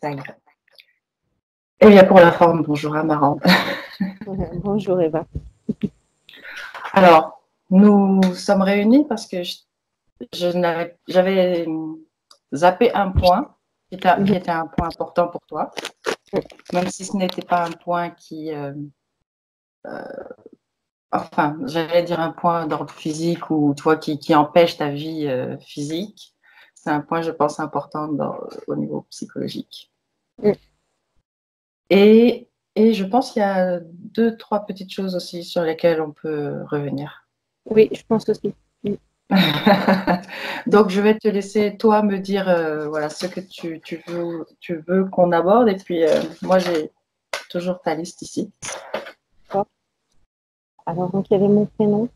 c'est agréable. Et bien pour la forme, bonjour Amarante. Bonjour Eva. Alors, nous sommes réunis parce que j'avais zappé un point qui était un point important pour toi, même si ce n'était pas un point enfin, j'allais dire un point d'ordre physique ou toi qui empêche ta vie physique. C'est un point, je pense, important au niveau psychologique. Et je pense qu'il y a 2-3 petites choses aussi sur lesquelles on peut revenir. Oui, je pense aussi. Donc, je vais te laisser, toi, me dire voilà, ce que tu veux qu'on aborde. Et puis, moi, j'ai toujours ta liste ici. Alors, donc, il y avait mon prénom.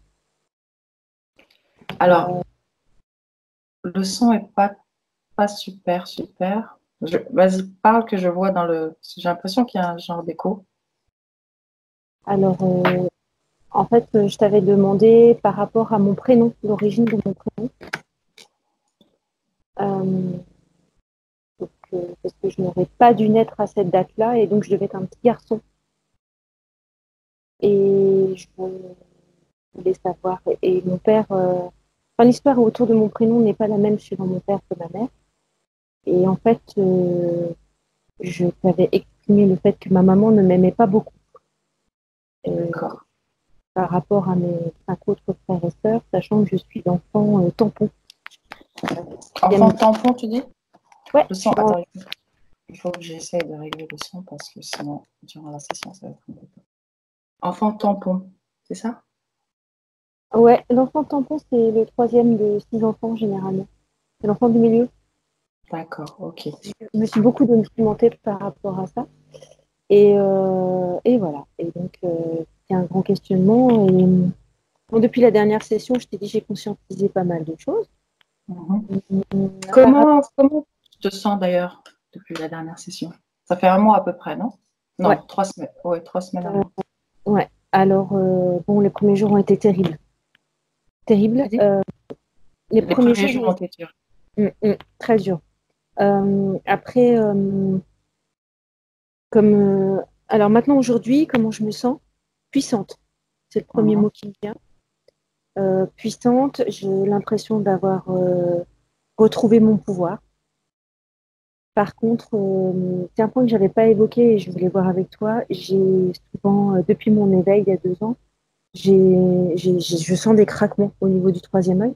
Alors, le son n'est pas super, super. Vas-y, parle que je vois dans le... J'ai l'impression qu'il y a un genre d'écho. Alors, en fait, je t'avais demandé par rapport à mon prénom, l'origine de mon prénom. Parce que je n'aurais pas dû naître à cette date-là et donc je devais être un petit garçon. Et je voulais savoir. Et mon père, enfin, l'histoire autour de mon prénom n'est pas la même suivant mon père que ma mère. Et en fait, je t'avais exprimé le fait que ma maman ne m'aimait pas beaucoup. D'accord. Par rapport à mes 5 autres frères et sœurs, sachant que je suis l'enfant tampon. Enfant tampon, tu dis? Ouais. Le son, attends, il faut que j'essaie de régler le son parce que sinon, durant la session, ça va être compliqué. Enfant tampon, c'est ça? Ouais, l'enfant tampon, c'est le troisième de 6 enfants généralement. C'est l'enfant du milieu. D'accord, ok. Je me suis beaucoup documentée par rapport à ça. Et voilà. Et donc, c'est un grand questionnement. Et bon, depuis la dernière session, je t'ai dit j'ai conscientisé pas mal de choses. Comment tu te sens d'ailleurs depuis la dernière session? Ça fait un mois à peu près, non? Non, Ouais. 3 semaines. Ouais, 3 semaines avant. Ouais. Alors, bon, les premiers jours ont été terribles. Terribles. Les premiers jours ont été durs. très durs. Après, alors maintenant, aujourd'hui, comment je me sens? Puissante. C'est le premier mot qui me vient. Puissante, j'ai l'impression d'avoir retrouvé mon pouvoir. Par contre, c'est un point que je n'avais pas évoqué et je voulais voir avec toi. J'ai souvent, depuis mon éveil il y a 2 ans, je sens des craquements au niveau du troisième œil.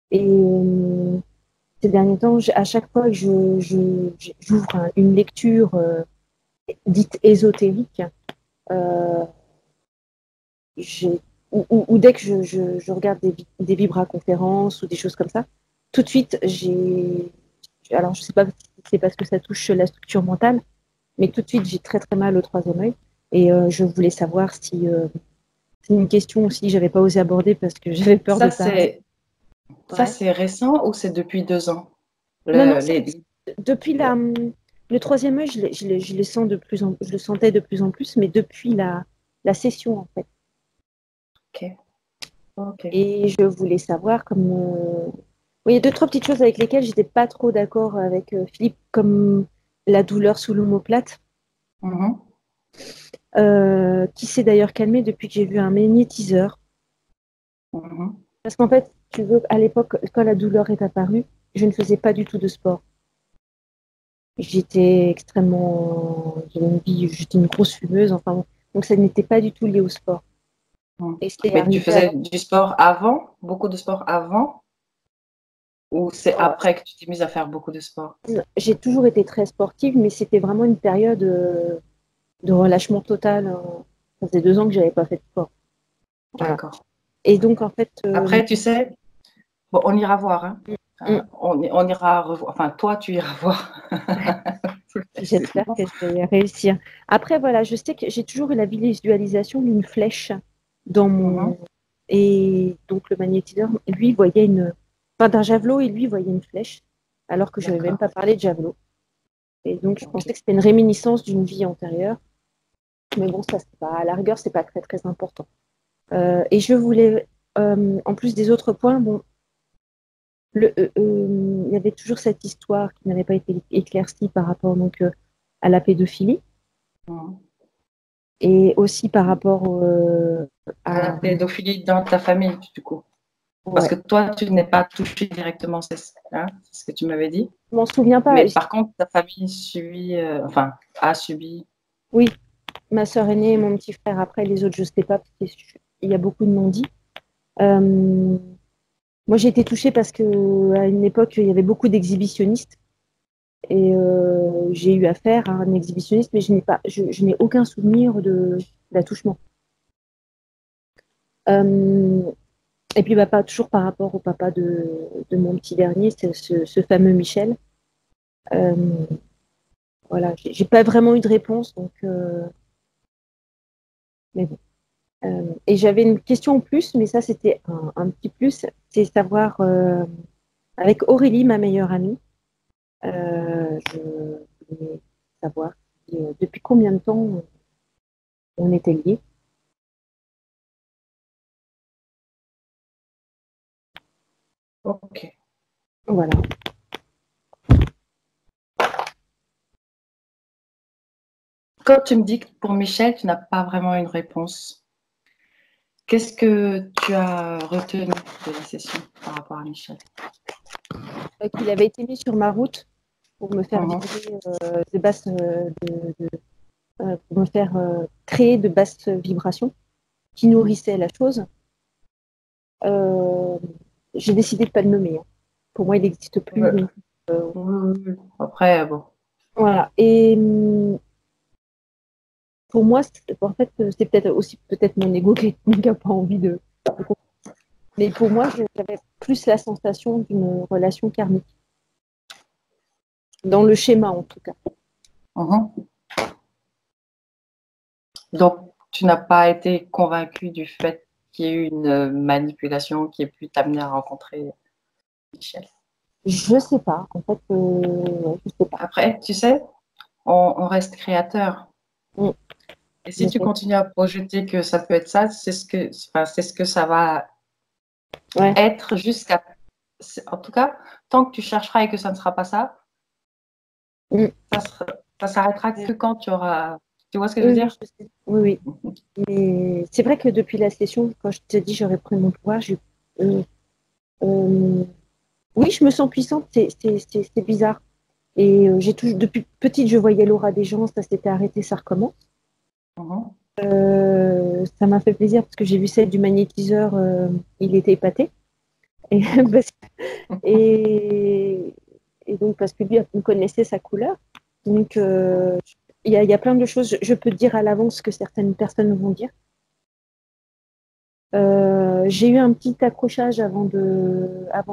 Et ces derniers temps, à chaque fois que j'ouvre une lecture dite ésotérique, euh, ou dès que je regarde des vibra-conférences ou des choses comme ça, tout de suite, alors je sais pas si c'est parce que ça touche la structure mentale, mais tout de suite, j'ai très très mal au troisième œil. Et je voulais savoir si c'est une question aussi que j'avais pas osé aborder parce que j'avais peur de parler. Ça, c'est récent ou c'est depuis 2 ans? Non, depuis le troisième œil, je le sens je le sentais de plus en plus, mais depuis la session en fait. Ok. Et je voulais savoir comme oui, il y a 2-3 petites choses avec lesquelles j'étais pas trop d'accord avec Philippe, comme la douleur sous l'omoplate, qui s'est d'ailleurs calmée depuis que j'ai vu un magnétiseur. Parce qu'en fait, tu veux, à l'époque, quand la douleur est apparue, je ne faisais pas du tout de sport. J'étais j'avais une vie, j'étais une grosse fumeuse, enfin, donc ça n'était pas du tout lié au sport. Et c'est Mais tu arrivé faisais du sport avant, beaucoup de sport avant, ou c'est après que tu t'es mise à faire beaucoup de sport? J'ai toujours été très sportive, mais c'était vraiment une période de relâchement total. Ça faisait 2 ans que j'avais pas fait de sport. Voilà. D'accord. Et donc, en fait. Après, tu sais, bon, on ira voir. Hein. On ira revoir. Enfin, toi, tu iras voir. J'espère que je vais réussir. Après, voilà, je sais que j'ai toujours eu la visualisation d'une flèche dans mon. Et donc, le magnétiseur, lui, voyait enfin, d'un javelot, et lui voyait une flèche, alors que je n'avais même pas parlé de javelot. Et donc, je pensais que c'était une réminiscence d'une vie antérieure. Mais bon, ça, c'est pas, à la rigueur, c'est pas très, très important. Et je voulais, en plus des autres points, bon, Il y avait toujours cette histoire qui n'avait pas été éclaircie par rapport donc, à la pédophilie Mhm. et aussi par rapport À la à... pédophilie dans ta famille, du coup. Parce Ouais. que toi, tu n'es pas touché directement, c'est ce que tu m'avais dit. Je m'en souviens pas. Mais par contre, ta famille subit, enfin, a subi. Oui, ma sœur aînée et mon petit frère. Après, les autres, je sais pas, parce qu'il y a beaucoup de non-dits. Euh, Moi, j'ai été touchée parce que à une époque, il y avait beaucoup d'exhibitionnistes et j'ai eu affaire à un exhibitionniste, mais je n'ai aucun souvenir d'attouchement. Euh, et puis, bah, pas toujours par rapport au papa de mon petit dernier, c'est ce fameux Michel. Euh, voilà, j'ai pas vraiment eu de réponse, donc, mais bon. Et j'avais une question en plus, mais ça, c'était un petit plus, c'est savoir, avec Aurélie, ma meilleure amie, je voulais savoir depuis combien de temps on était liés. Ok. Voilà. Quand tu me dis que pour Michel, tu n'as pas vraiment une réponse, qu'est-ce que tu as retenu de la session par rapport à Michel? Qu'il avait été mis sur ma route pour me faire Mhm. vibrer de basses, pour me faire créer de basses vibrations qui nourrissaient la chose. Euh, j'ai décidé de ne pas le nommer, hein. Pour moi, il n'existe plus. Ouais. Donc, Oui, oui, oui. Après, bon. voilà. Et pour moi, en fait, c'est peut-être aussi peut-être mon ego qui n'a pas envie de. Mais pour moi, j'avais plus la sensation d'une relation karmique, dans le schéma en tout cas. Mhm. Donc, tu n'as pas été convaincu du fait qu'il y ait eu une manipulation qui ait pu t'amener à rencontrer Michel. Je sais pas, en fait, je sais pas. Après, tu sais, on reste créateur. Mm, Et si je tu sais. continues à projeter que ça peut être ça, c'est ce que ça va Ouais. être jusqu'à. En tout cas, tant que tu chercheras et que ça ne sera pas ça, Mm. ça s'arrêtera que quand tu auras. Tu vois ce que je veux Oui, oui, dire? je sais. Oui, oui. Mais c'est vrai que depuis la session, quand je te dis j'aurais pris mon pouvoir, euh, euh, oui, je me sens puissante, c'est bizarre. Et j'ai toujours, depuis petite, je voyais l'aura des gens, ça s'était arrêté, ça recommence. Mhm. Ça m'a fait plaisir parce que j'ai vu celle du magnétiseur, il était épaté. Et, et, et donc, parce que lui, on connaissait sa couleur. Donc, il y a plein de choses. Je peux te dire à l'avance ce que certaines personnes vont dire. J'ai eu un petit accrochage avant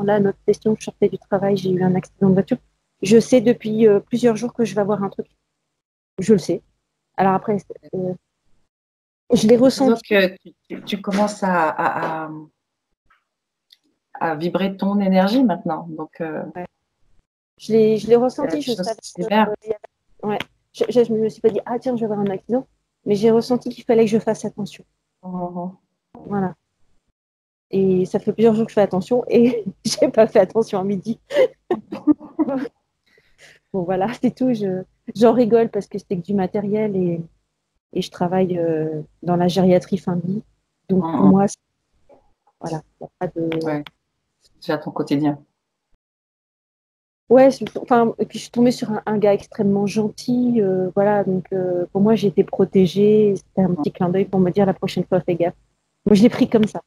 là, notre session, je sortais du travail, j'ai eu un accident de voiture. Je sais depuis plusieurs jours que je vais avoir un truc. Je le sais. Alors après, euh, je l'ai Disons ressenti. que tu commences à vibrer ton énergie maintenant. Donc, Ouais. Je l'ai il y a ressenti. des Je choses savais qui se que, libèrent. ouais. Je me suis pas dit, ah tiens, je vais avoir un accident. Mais j'ai ressenti qu'il fallait que je fasse attention. Mhm. Voilà. Et ça fait plusieurs jours que je fais attention et j'ai pas fait attention à midi. Bon, voilà, c'est tout. J'en rigole parce que c'est que du matériel et je travaille dans la gériatrie fin de vie. Donc pour Mhm. moi, voilà, y a pas de. Ouais, c'est déjà ton quotidien. Ouais, enfin, et puis je suis tombée sur un gars extrêmement gentil. Voilà, donc pour moi, j'ai été protégée. C'était un petit clin d'œil pour me dire la prochaine fois, fais gaffe. Moi, je l'ai pris comme ça.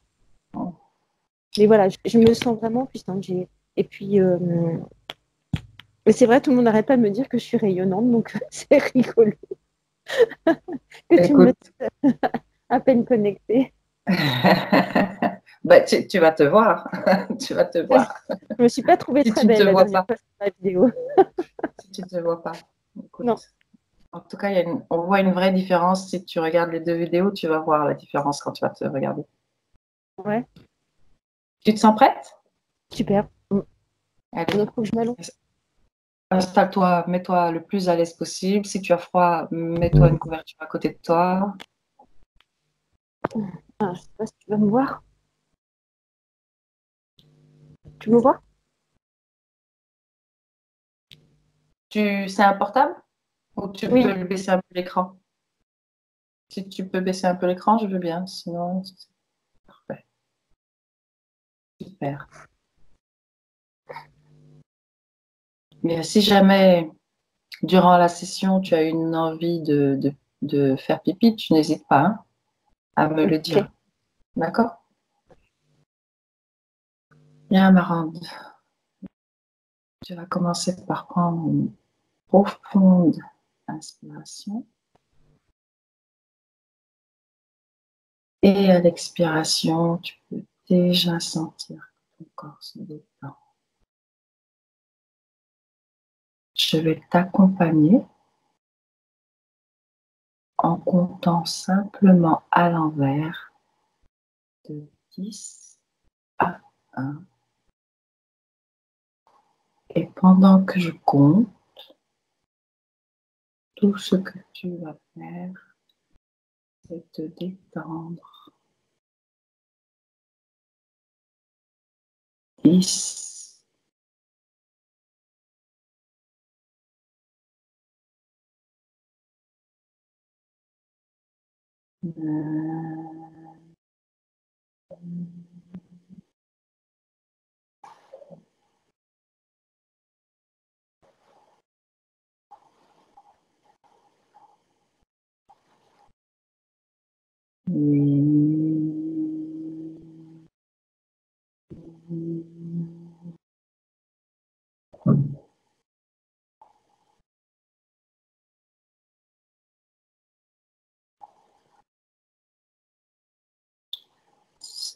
Mhm. Mais voilà, je me sens vraiment puissante. Et puis, mais c'est vrai, tout le monde n'arrête pas de me dire que je suis rayonnante, donc c'est rigolo que tu me Écoute, mettes à peine connectée. bah, tu vas te voir. Tu vas te voir. Je me suis pas trouvée Si très tu ne te belle la vois dernière pas. fois sur la vidéo. Si tu ne te vois pas. Non, Écoute. En tout cas, on voit une vraie différence. Si tu regardes les deux vidéos, tu vas voir la différence quand tu vas te regarder. ouais, Tu te sens prête? super. Allez, Donc, faut que je m'allonge. installe-toi, mets-toi le plus à l'aise possible. Si tu as froid, mets-toi une couverture à côté de toi. Ah, je sais pas si tu vas me voir. Tu me vois? C'est un portable? Ou tu Oui. peux baisser un peu l'écran? Si tu peux baisser un peu l'écran, je veux bien. Sinon, c'est parfait. Super. Mais si jamais, durant la session, tu as une envie de faire pipi, tu n'hésites pas, hein, à me le Ok. dire. D'accord? Bien, Marande. Tu vas commencer par prendre une profonde inspiration. Et à l'expiration, tu peux déjà sentir que ton corps se détend. Je vais t'accompagner en comptant simplement à l'envers de 10 à 1. Et pendant que je compte, tout ce que tu vas faire, c'est te détendre. 10, 9,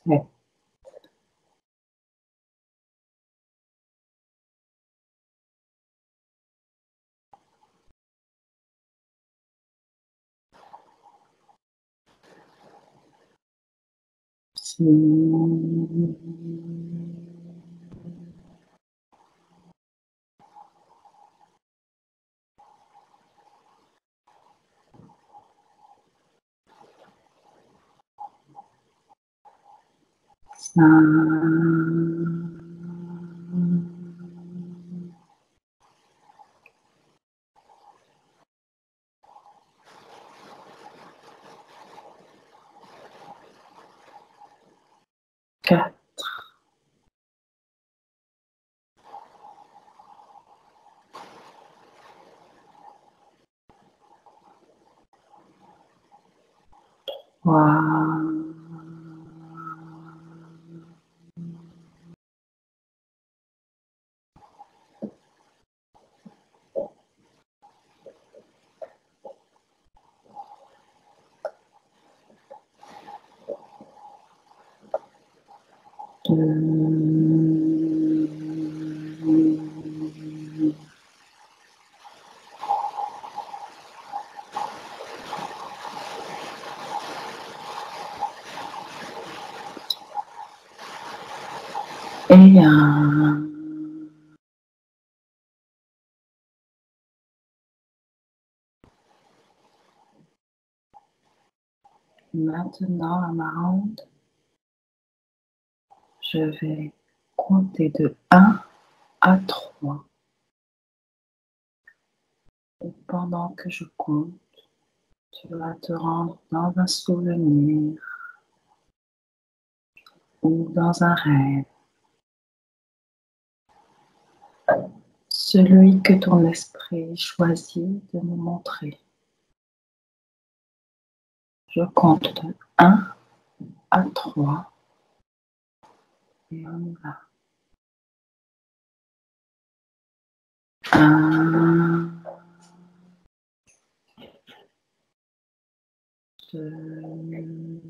7. Quatre. Et maintenant, Amarante, je vais compter de 1 à 3. Et pendant que je compte, tu vas te rendre dans un souvenir ou dans un rêve, celui que ton esprit choisit de nous montrer. Je compte de 1 à 3 et on y va. 1, 2,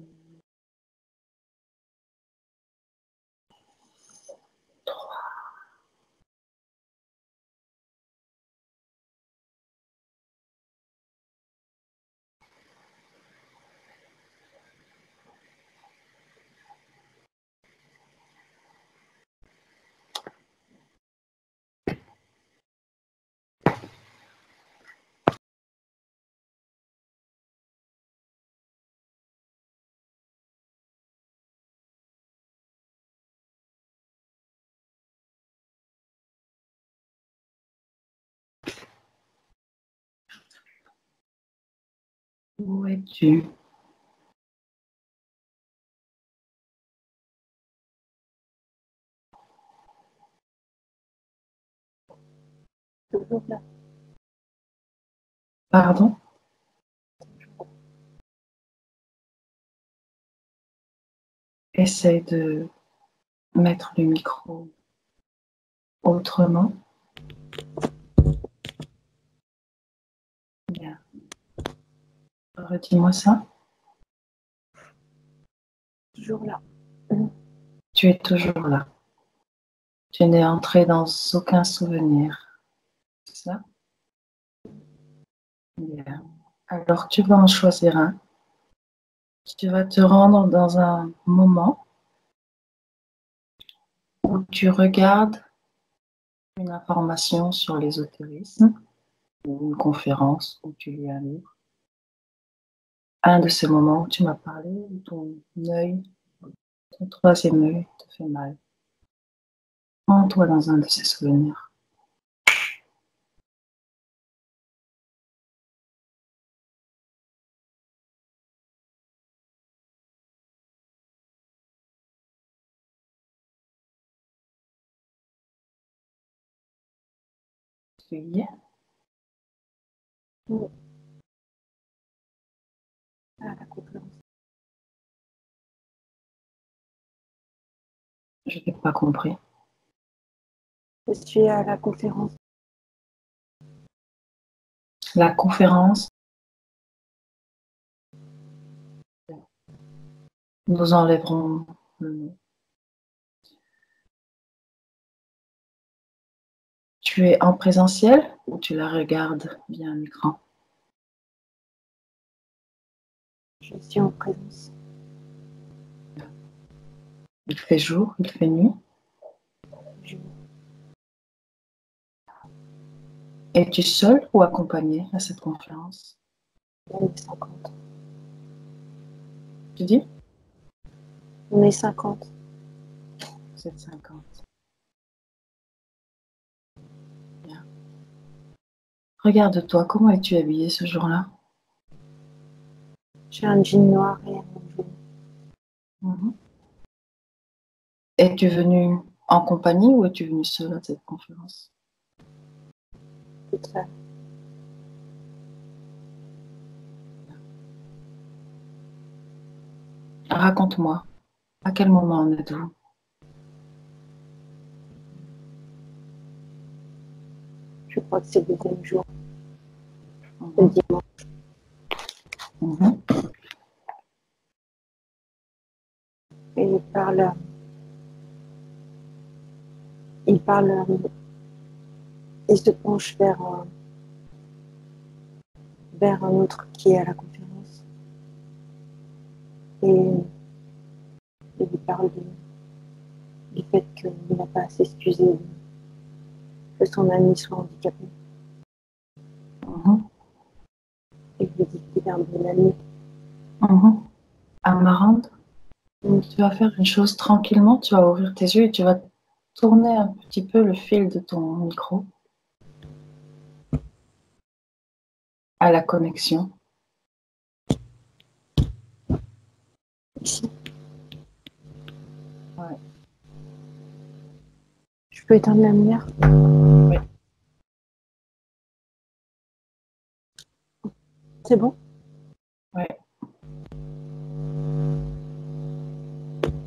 Où es-tu? Toujours là. Pardon? Essaye de mettre le micro autrement. Bien. Redis-moi ça. Toujours là. Tu es toujours là. Tu n'es entré dans aucun souvenir. C'est ça? Bien. Alors, tu vas en choisir un. Tu vas te rendre dans un moment où tu regardes une information sur l'ésotérisme ou une conférence où tu lis un livre. Un de ces moments où tu m'as parlé, où ton œil, ton troisième œil te fait mal. Rends-toi dans un de ces souvenirs. Tu y es? Oui. À la conférence. Je n'ai pas compris. Je suis à la conférence. La conférence, nous enlèverons le nom. Tu es en présentiel ou tu la regardes via un écran? Je suis en présence. Il fait jour, il fait nuit. Je... Es-tu seul ou accompagné à cette conférence? On est 50. Tu dis? On est 50. Vous êtes 50. Bien. Regarde-toi, comment es-tu habillée ce jour-là? J'ai un jean noir et un jaune. Es-tu venue en compagnie ou es-tu venue seule à cette conférence? Toute seule. Raconte-moi, à quel moment en êtes-vous? Je crois que c'est le deuxième jour. Le Mhm. dimanche. Mhm. Et il parle, il se penche vers un autre qui est à la conférence. Et il lui parle du fait qu'il n'a pas à s'excuser que son ami soit handicapé. Mhm. Et il lui dit qu'il est un bon ami. Mhm. Amarante, tu vas faire une chose tranquillement, tu vas ouvrir tes yeux et tu vas tourner un petit peu le fil de ton micro à la connexion. Ici. Ouais. Je peux éteindre la lumière? Oui. C'est bon? Ouais.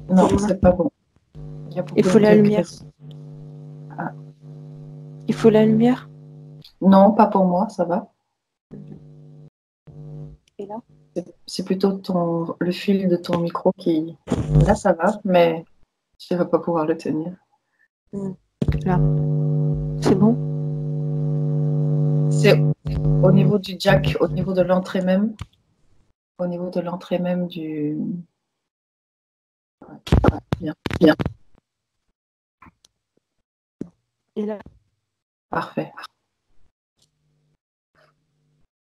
Non, c'est pas bon. Il faut la lumière. Ah. Il faut la lumière? Non, pas pour moi, ça va. Et là? C'est plutôt le fil de ton micro qui... Là, ça va, mais tu ne vas pas pouvoir le tenir. Là. C'est bon? C'est au niveau du jack, au niveau de l'entrée même. Au niveau de l'entrée même du... Ouais, bien, bien. Et là? Parfait.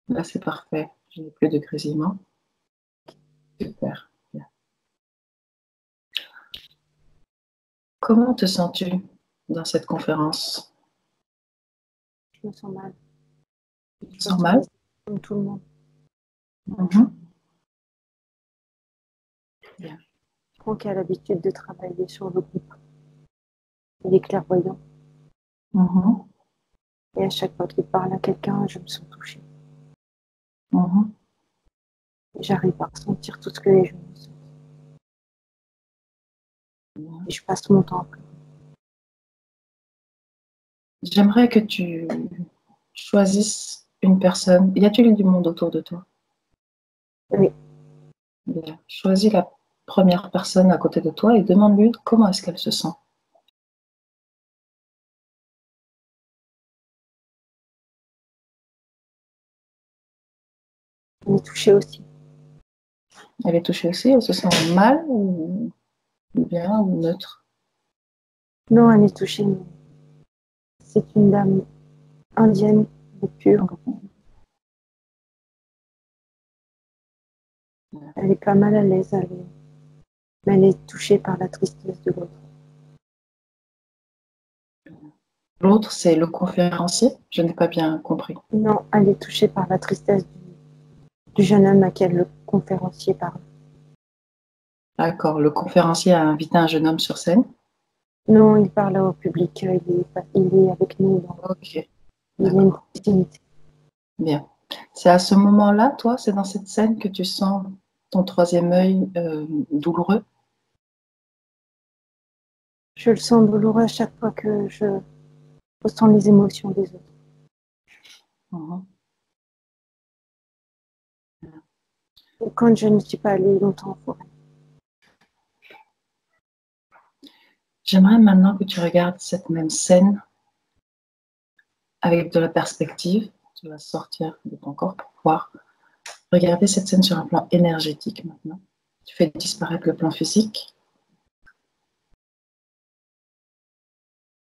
Là, c'est parfait. Je n'ai plus de grésillement. Super. Bien. Comment te sens-tu dans cette conférence? Je me sens mal. Tu te sens mal? Comme tout le monde. Bien. Franck a l'habitude de travailler sur le groupe. Il est clairvoyant. Et à chaque fois qu'il parle à quelqu'un, je me sens touchée. J'arrive à ressentir tout ce que les gens ressentent. Et je passe mon temps après. J'aimerais que tu choisisses une personne. Y a-t-il du monde autour de toi? Oui. Bien. Choisis la première personne à côté de toi et demande-lui comment est-ce qu'elle se sent. Elle est touchée aussi. Elle est touchée aussi, elle se sent mal ou bien ou neutre? Non, elle est touchée. C'est une dame indienne et pure. Elle est pas mal à l'aise, mais elle est touchée par la tristesse de l'autre. L'autre, c'est le conférencier? Je n'ai pas bien compris. Non, elle est touchée par la tristesse du jeune homme à qui le conférencier parle. D'accord. Le conférencier a invité un jeune homme sur scène? Non, il parle au public. Il est avec nous. Ok. Il a une proximité. Bien. C'est à ce moment-là, toi, c'est dans cette scène que tu sens ton troisième œil douloureux? Je le sens douloureux à chaque fois que je ressens les émotions des autres. Ou quand je ne suis pas allée longtemps en forêt. J'aimerais maintenant que tu regardes cette même scène avec de la perspective. Tu vas sortir de ton corps pour pouvoir regarder cette scène sur un plan énergétique maintenant. Tu fais disparaître le plan physique.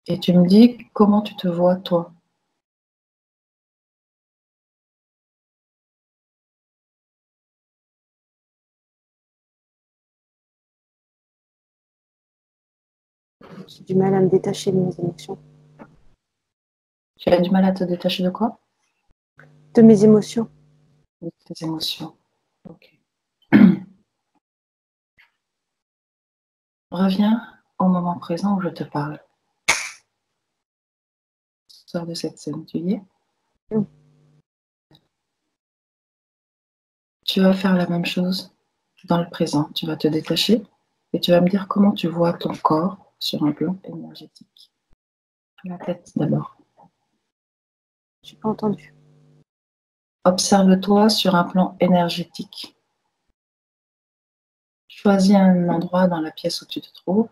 Et tu me dis comment tu te vois, toi. J'ai du mal à me détacher de mes émotions. Tu as du mal à te détacher de quoi? De mes émotions. De tes émotions. Ok. Reviens au moment présent où je te parle. Sors de cette scène, tu y es? Tu vas faire la même chose dans le présent. Tu vas te détacher et tu vas me dire comment tu vois ton corps sur un plan énergétique. La tête d'abord. Je n'ai pas entendu. Observe-toi sur un plan énergétique. Choisis un endroit dans la pièce où tu te trouves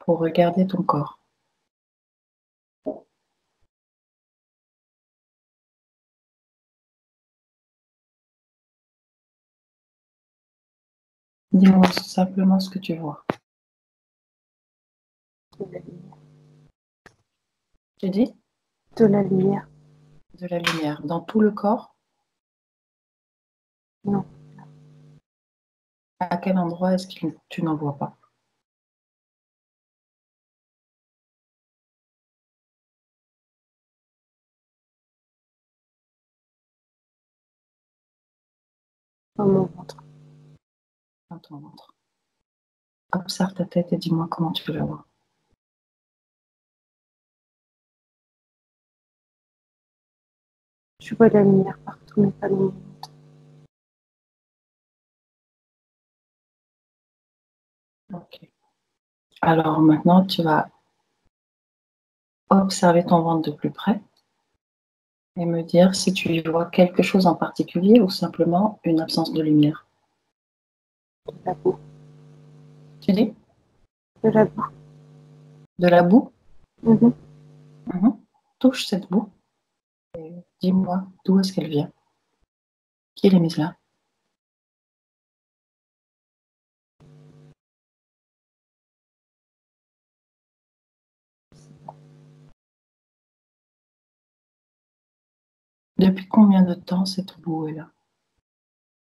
pour regarder ton corps. Dis-moi simplement ce que tu vois. De la lumière. Tu dis? De la lumière. De la lumière. Dans tout le corps? Non. À quel endroit est-ce que tu n'en vois pas? Dans mon ventre. Dans ton ventre. Observe ta tête et dis-moi comment tu la vois. Je vois de la lumière partout, mais pas dans mon ventre. Ok. Alors maintenant, tu vas observer ton ventre de plus près et me dire si tu y vois quelque chose en particulier ou simplement une absence de lumière. De la boue. Tu dis? De la boue. De la boue? Mhm. Touche cette boue et dis-moi d'où est-ce qu'elle vient. Qui l'a mise là? Depuis combien de temps cette boue est là?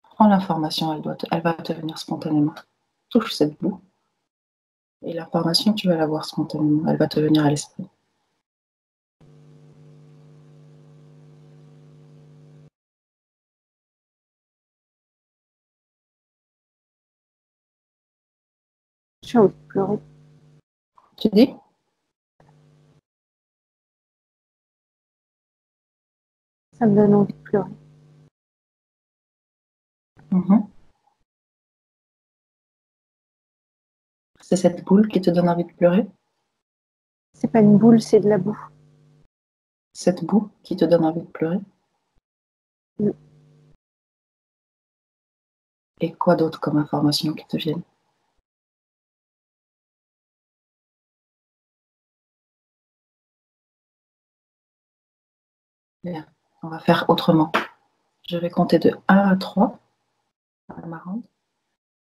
Prends l'information, elle va te venir spontanément. Touche cette boue et l'information, tu vas la voir spontanément. Elle va te venir à l'esprit. J'ai envie de pleurer. Tu dis? Ça me donne envie de pleurer. Mhm. C'est cette boule qui te donne envie de pleurer? C'est pas une boule, c'est de la boue. Cette boue qui te donne envie de pleurer? Oui. Et quoi d'autre comme information qui te viennent? Bien. On va faire autrement. Je vais compter de 1 à 3 à ma ronde.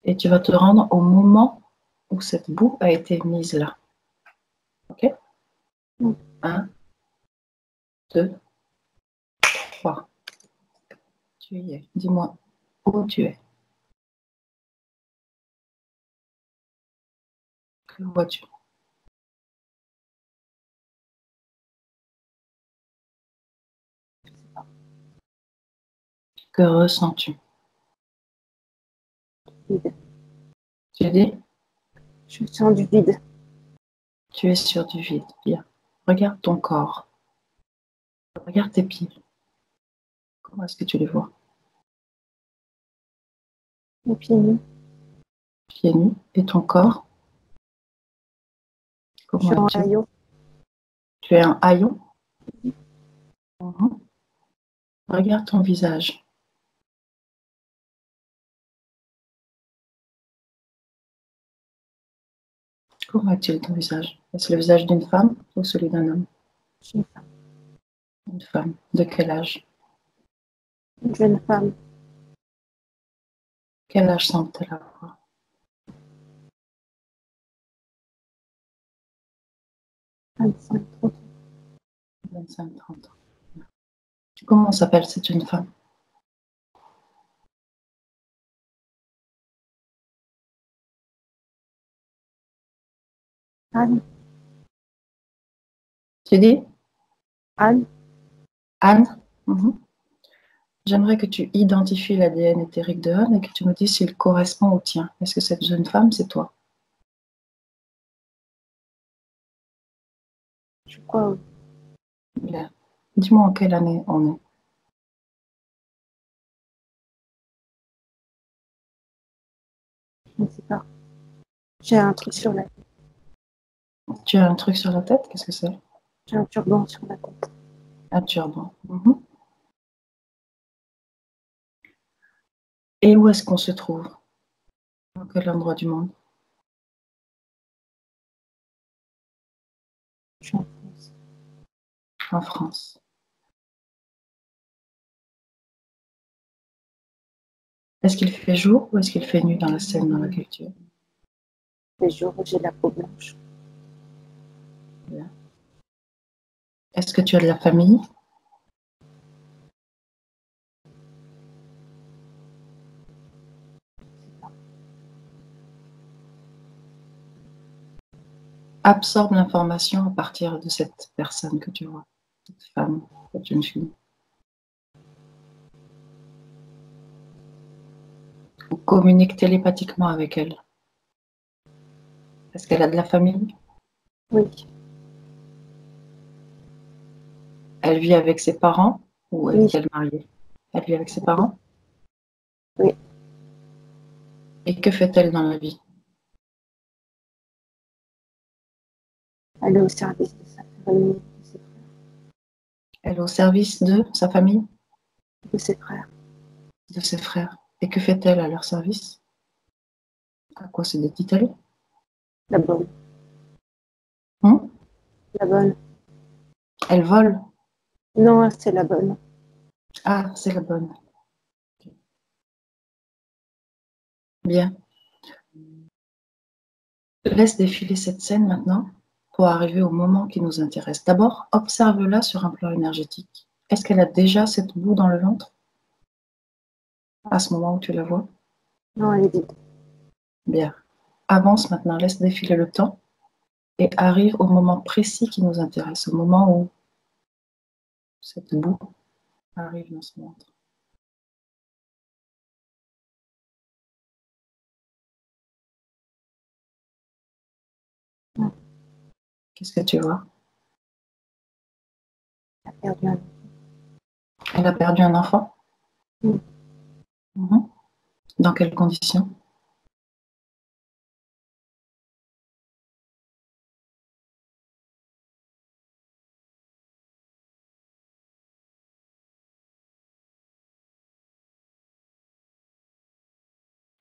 Et tu vas te rendre au moment où cette boue a été mise là. Ok? 1, 2, 3. Tu y es. Dis-moi où tu es. Que vois-tu? Que ressens-tu? Vide. Tu dis? Je sens du vide. Tu es sur du vide. Bien. Regarde ton corps. Regarde tes pieds. Comment est-ce que tu les vois? Mes pieds nus. Pieds nus. Et ton corps? Je suis Comment en es-tu? haillons. Tu es un haillon? Mhm. Regarde ton visage. Comment est-il ton visage? Est-ce le visage d'une femme ou celui d'un homme? Je suis une femme. Une femme. De quel âge? Une jeune femme. Quel âge semble-t-elle avoir? 25, 30. 25-30 ans. Comment s'appelle cette jeune femme? Anne. Tu dis? Anne. Anne? Mhm. J'aimerais que tu identifies l'ADN éthérique de Anne et que tu me dises s'il correspond au tien. Est-ce que cette jeune femme, c'est toi? Je crois. Bien. Dis-moi en quelle année on est. Je ne sais pas. J'ai un truc sur la tête. Tu as un truc sur la tête? Qu'est-ce que c'est? J'ai un turban sur la tête. Un turban. Mhm. Et où est-ce qu'on se trouve? Dans quel endroit du monde? Je suis en France. En France. Est-ce qu'il fait jour ou est-ce qu'il fait nuit dans la scène dans laquelle tu es? Les jours où j'ai la peau blanche. Bien. Est-ce que tu as de la famille? Absorbe l'information à partir de cette personne que tu vois, cette femme, cette jeune fille. Ou communique télépathiquement avec elle. Est-ce qu'elle a de la famille? Oui. Elle vit avec ses parents ou Oui. est-elle mariée? Elle vit avec ses parents? Oui. Et que fait-elle dans la vie? Elle est au service de sa famille, Elle est au service de sa famille, de ses frères. de ses frères. Et que fait-elle à leur service? À quoi se dédie-t-elle? La bonne. Hum? La bonne. Elle vole? Non, c'est la bonne. Ah, c'est la bonne. Bien. Laisse défiler cette scène maintenant pour arriver au moment qui nous intéresse. D'abord, observe-la sur un plan énergétique. Est-ce qu'elle a déjà cette boue dans le ventre à ce moment où tu la vois? Non, elle est vide. Bien. Avance maintenant, laisse défiler le temps et arrive au moment précis qui nous intéresse, au moment où cette boue arrive dans ce ventre. Qu'est-ce que tu vois? Elle a perdu un. Elle a perdu un enfant? Oui. Mhm. Dans quelles conditions?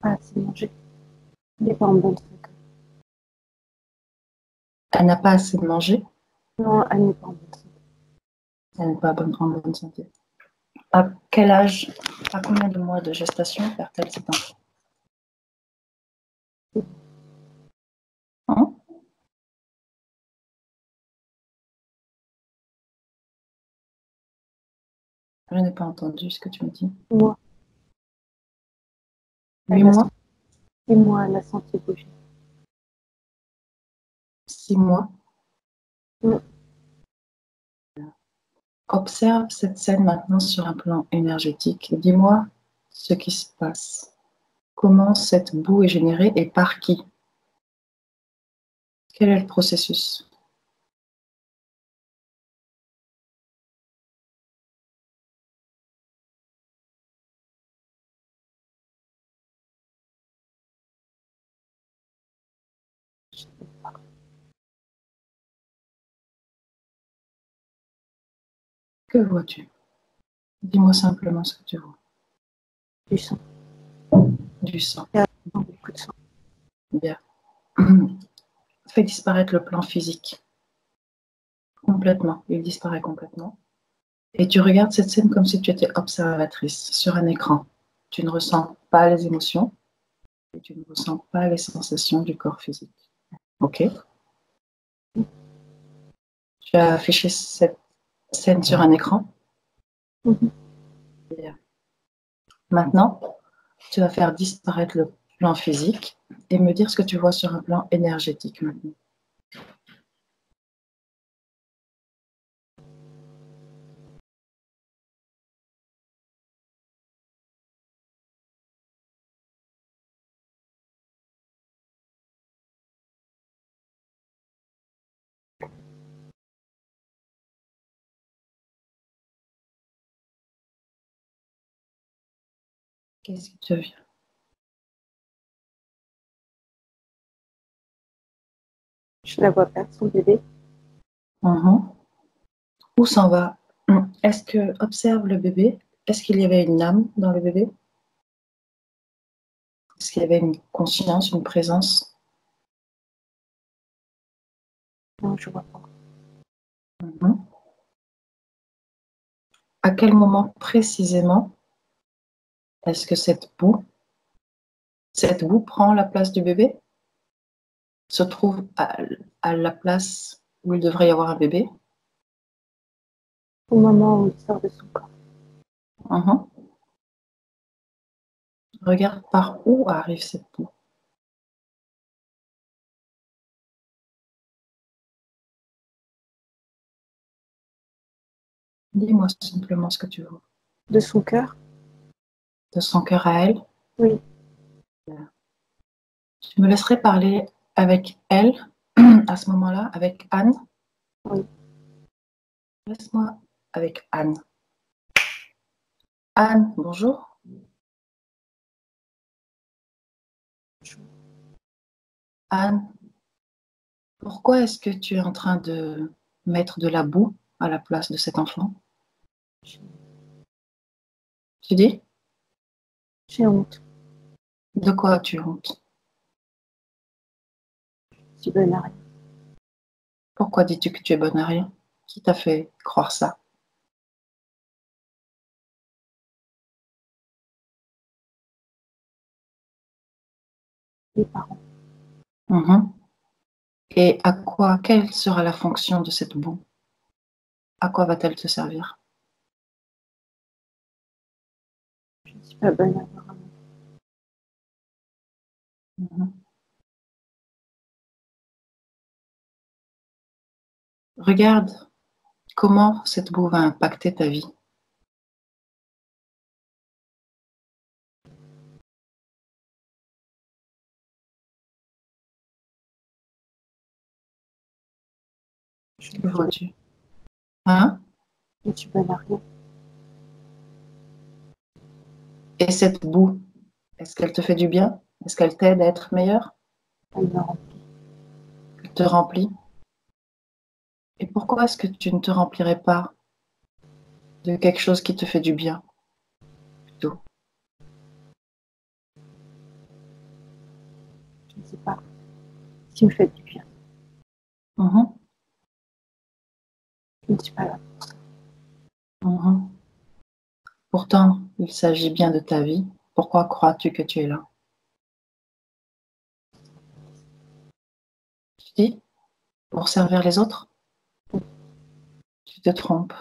Pas assez mangé. Elle n'est pas en bonne santé. Elle n'a pas assez mangé? Non, elle n'est pas en bonne santé. Elle n'est pas en bonne santé. À quel âge, à combien de mois de gestation perd-elle cet enfant? Hein? Je n'ai pas entendu ce que tu me dis. Moi, 8 mois? et moi, elle a senti bouger. 6 mois? Mm. Observe cette scène maintenant sur un plan énergétique et dis-moi ce qui se passe. Comment cette boue est générée et par qui? Quel est le processus? Que vois-tu? Dis-moi simplement ce que tu vois. Du sang. Du sang. Beaucoup de sang. Bien. Fais disparaître le plan physique. Complètement. Il disparaît complètement. Et tu regardes cette scène comme si tu étais observatrice sur un écran. Tu ne ressens pas les émotions et tu ne ressens pas les sensations du corps physique. OK? Tu as affiché cette scène sur un écran. Mhm. Bien. Maintenant, tu vas faire disparaître le plan physique et me dire ce que tu vois sur un plan énergétique maintenant. Qu'est-ce qui te vient? Je la vois perdre son bébé. Où s'en va? Est-ce que observe le bébé? Est-ce qu'il y avait une âme dans le bébé? Est-ce qu'il y avait une conscience, une présence? Non, je vois pas. Mhm. À quel moment précisément est-ce que cette boue prend la place du bébé? Se trouve à la place où il devrait y avoir un bébé? Au moment où il sort de son corps. Mhm. Regarde par où arrive cette boue. Dis-moi simplement ce que tu vois. De son cœur? De son cœur à elle? Oui. Tu me laisserais parler avec elle à ce moment-là, avec Anne? Oui. Laisse-moi avec Anne. Anne, bonjour. Anne, pourquoi est-ce que tu es en train de mettre de la boue à la place de cet enfant? Tu dis? J'ai honte. De quoi as-tu honte? Je suis bonne à rien. Pourquoi dis-tu que tu es bonne à rien? Qui t'a fait croire ça? Les parents. Mhm. Et à quoi, quelle sera la fonction de cette boue? À quoi va-t-elle te servir? Je ne suis pas bonne à avoir un enfant. Mhm. Regarde comment cette boue va impacter ta vie. Que vois-tu? Hein? Je suis bonne à rien. Et cette boue, est-ce qu'elle te fait du bien? Est-ce qu'elle t'aide à être meilleure? Elle me remplit. Elle te remplit? Et pourquoi est-ce que tu ne te remplirais pas de quelque chose qui te fait du bien, plutôt? Je ne sais pas. Ce qui me fait du bien. Mhm, Je ne suis pas là. mhm. Pourtant, il s'agit bien de ta vie. Pourquoi crois-tu que tu es là? Tu dis, pour servir les autres? Tu te trompes.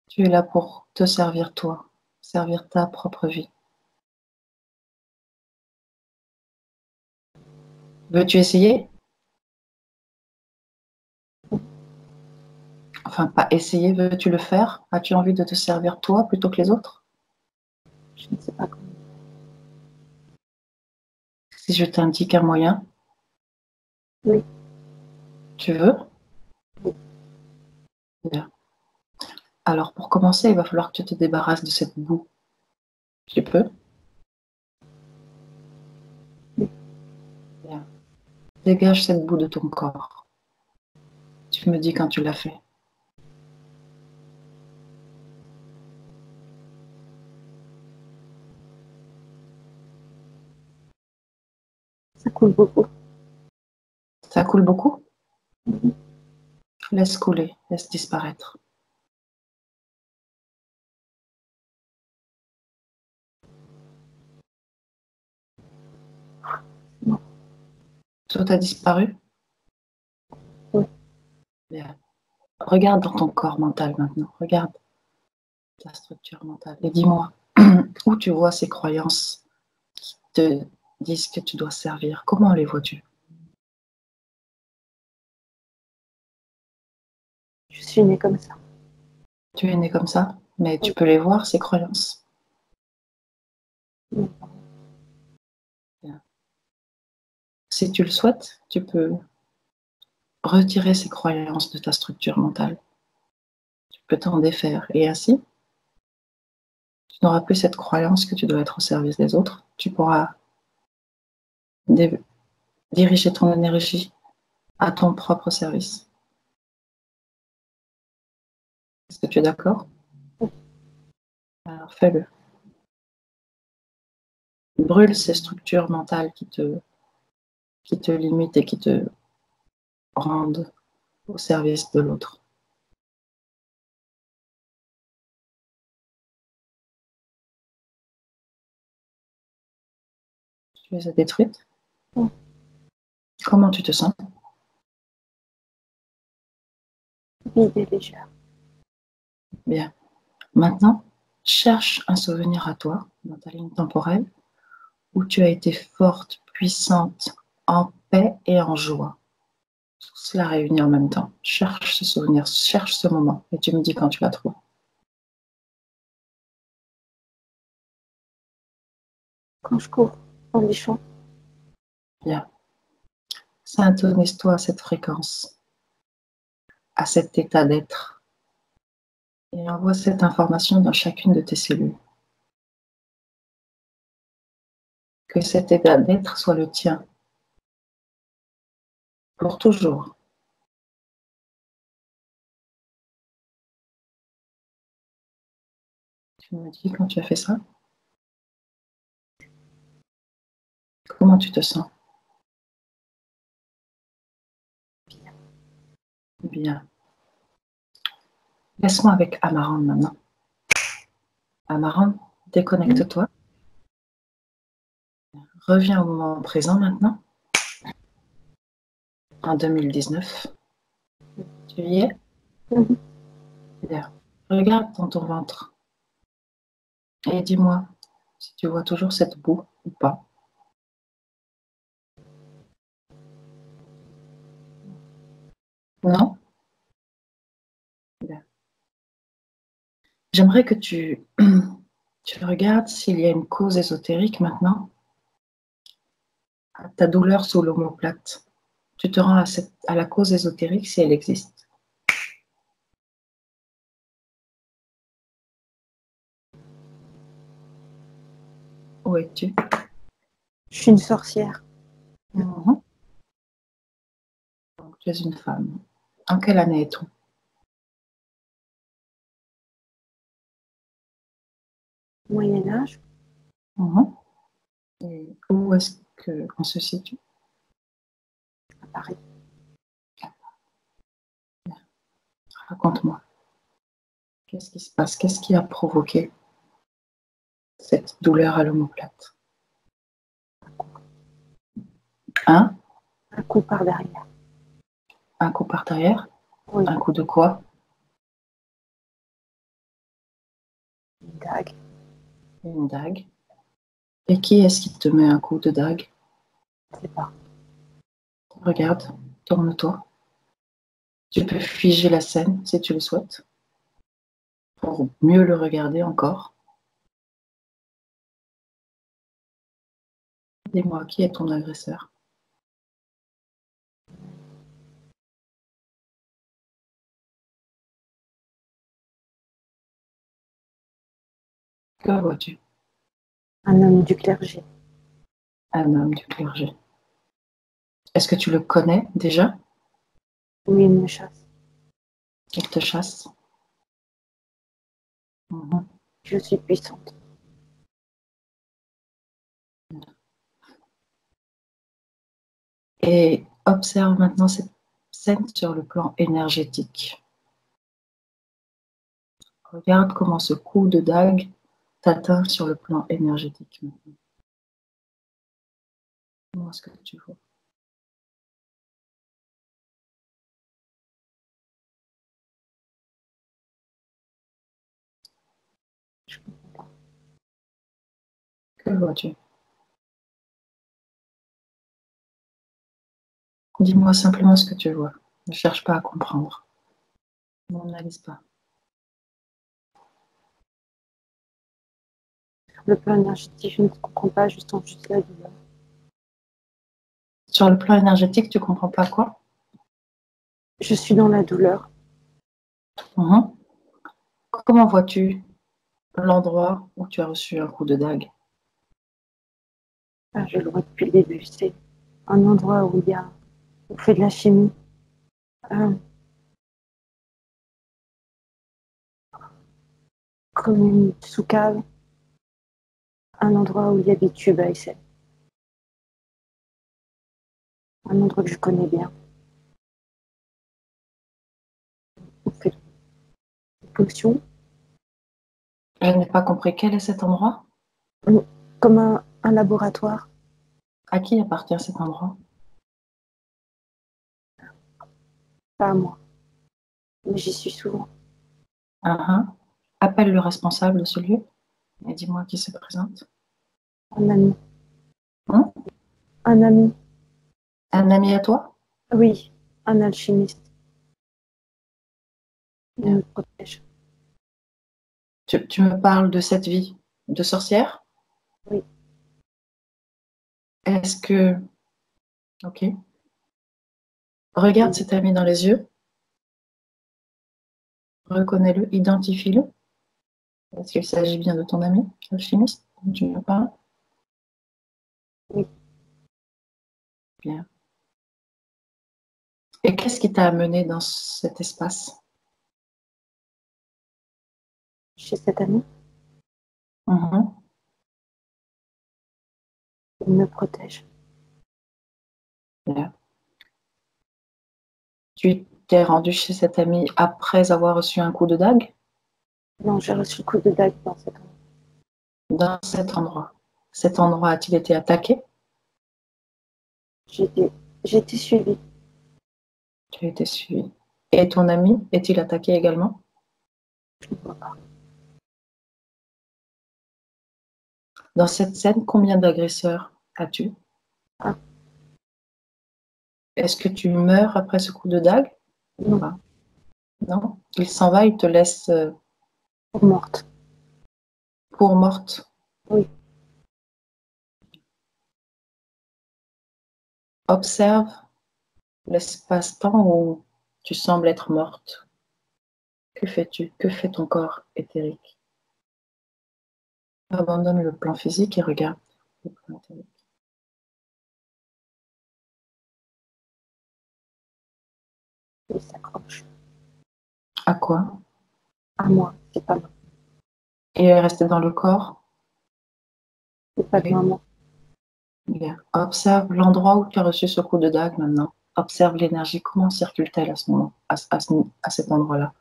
Tu es là pour te servir toi, servir ta propre vie. Veux-tu essayer? Enfin, pas essayer, veux-tu le faire? As-tu envie de te servir toi plutôt que les autres? Je ne sais pas comment. Si je t'indique un moyen, Oui. tu veux? Oui. Bien. Alors, pour commencer, il va falloir que tu te débarrasses de cette boue. Tu peux? Oui. Bien. Dégage cette boue de ton corps. Tu me dis quand tu l'as fait. Ça coule beaucoup. Ça coule beaucoup? Mhm. Laisse couler, laisse disparaître. Non. Tout a disparu? Oui. Bien. Regarde dans ton corps mental maintenant. Regarde ta structure mentale. Et dis-moi, où tu vois ces croyances qui te disent que tu dois servir? Comment les vois-tu? Je suis née comme ça. Tu es né comme ça, mais tu Oui. peux les voir, ces croyances. Oui. Bien. Si tu le souhaites, tu peux retirer ces croyances de ta structure mentale. Tu peux t'en défaire. Et ainsi, tu n'auras plus cette croyance que tu dois être au service des autres. Tu pourras diriger ton énergie à ton propre service. Est-ce que tu es d'accord? Oui. Alors fais-le. Brûle ces structures mentales qui te limitent et qui te rendent au service de l'autre. Tu les as détruites? Oui. Comment tu te sens? Vide et légère. Bien. Maintenant, cherche un souvenir à toi, dans ta ligne temporelle, où tu as été forte, puissante, en paix et en joie. Tout cela réuni en même temps. Cherche ce souvenir, cherche ce moment, et tu me dis quand tu la trouves. Quand je cours dans les champs. Bien. Syntonise-toi à cette fréquence, à cet état d'être, et envoie cette information dans chacune de tes cellules. Que cet état d'être soit le tien, pour toujours. Tu me dis quand tu as fait ça? Comment tu te sens? Bien. Laisse-moi avec Amarante maintenant. Amarante, déconnecte-toi. Reviens au moment présent maintenant, en 2019. Tu y es? Mhm. Bien. Regarde dans ton ventre et dis-moi si tu vois toujours cette boue ou pas. Non? Bien. J'aimerais que tu regardes s'il y a une cause ésotérique maintenant à ta douleur sous l'omoplate. Tu te rends à la cause ésotérique si elle existe. Où es-tu? Je suis une sorcière. Donc, tu es une femme. En quelle année es-tu? Moyen Âge. Et où est-ce qu'on se situe? À Paris. Raconte-moi. Qu'est-ce qui se passe? Qu'est-ce qui a provoqué cette douleur à l'omoplate? Hein? Un coup par derrière. Un coup par derrière? Oui. Un coup de quoi? Une dague. Une dague. Et qui est-ce qui te met un coup de dague? Je ne sais pas. Regarde, tourne-toi. Tu peux figer la scène si tu le souhaites, pour mieux le regarder encore. Dis-moi, qui est ton agresseur? Que vois-tu? Un homme du clergé. Un homme du clergé. Est-ce que tu le connais déjà? Oui, il me chasse. Il te chasse? Je suis puissante. Et observe maintenant cette scène sur le plan énergétique. Regarde comment ce coup de dague t'atteint sur le plan énergétique maintenant. Comment est-ce que tu vois? Je ne comprends pas. Que vois-tu? Dis-moi simplement ce que tu vois. Ne cherche pas à comprendre. N'analyse pas. Le plan énergétique, je ne comprends pas, je sens juste la douleur. Sur le plan énergétique, tu comprends pas quoi? Je suis dans la douleur. Comment vois-tu l'endroit où tu as reçu un coup de dague? Ah, je le vois depuis le début. C'est un endroit où on fait de la chimie. Ah, comme une sous-cave. Un endroit où il y a des tubes à essai. Un endroit que je connais bien. On fait des potions. Je n'ai pas compris. Quel est cet endroit? Comme un laboratoire. À qui appartient cet endroit? Pas à moi. Mais j'y suis souvent. Appelle le responsable de ce lieu et dis-moi qui se présente. Un ami. Hein? Un ami. Un ami à toi? Oui, un alchimiste. Il Bien. me protège. Tu me parles de cette vie de sorcière? Oui. Est-ce que... Ok. Regarde Oui. cet ami dans les yeux. Reconnais-le, identifie-le. Est-ce qu'il s'agit bien de ton ami, alchimiste, dont tu me parles? Oui. Bien. Et qu'est-ce qui t'a amené dans cet espace? Chez cet ami, Mhm. il me protège. Bien. Tu t'es rendu chez cet ami après avoir reçu un coup de dague? Non, j'ai reçu le coup de dague dans cet endroit. Dans cet endroit. Cet endroit a-t-il été attaqué? J'ai été suivie. Tu as été suivi. Et ton ami est-il attaqué également? Je ne vois pas. Dans cette scène, combien d'agresseurs as-tu? Ah, Est-ce que tu meurs après ce coup de dague ou non, pas? Non? Il s'en va, il te laisse morte. pour morte. Oui. Observe l'espace-temps où tu sembles être morte. Que fais-tu? Que fait ton corps éthérique? Abandonne le plan physique et regarde le plan éthérique. Il s'accroche. À quoi? À moi, c'est pas moi. Et il est resté dans le corps? C'est pas de Oui. maman. Bien. Observe l'endroit où tu as reçu ce coup de dague maintenant. Observe l'énergie. Comment circule-t-elle à ce moment, à cet endroit-là?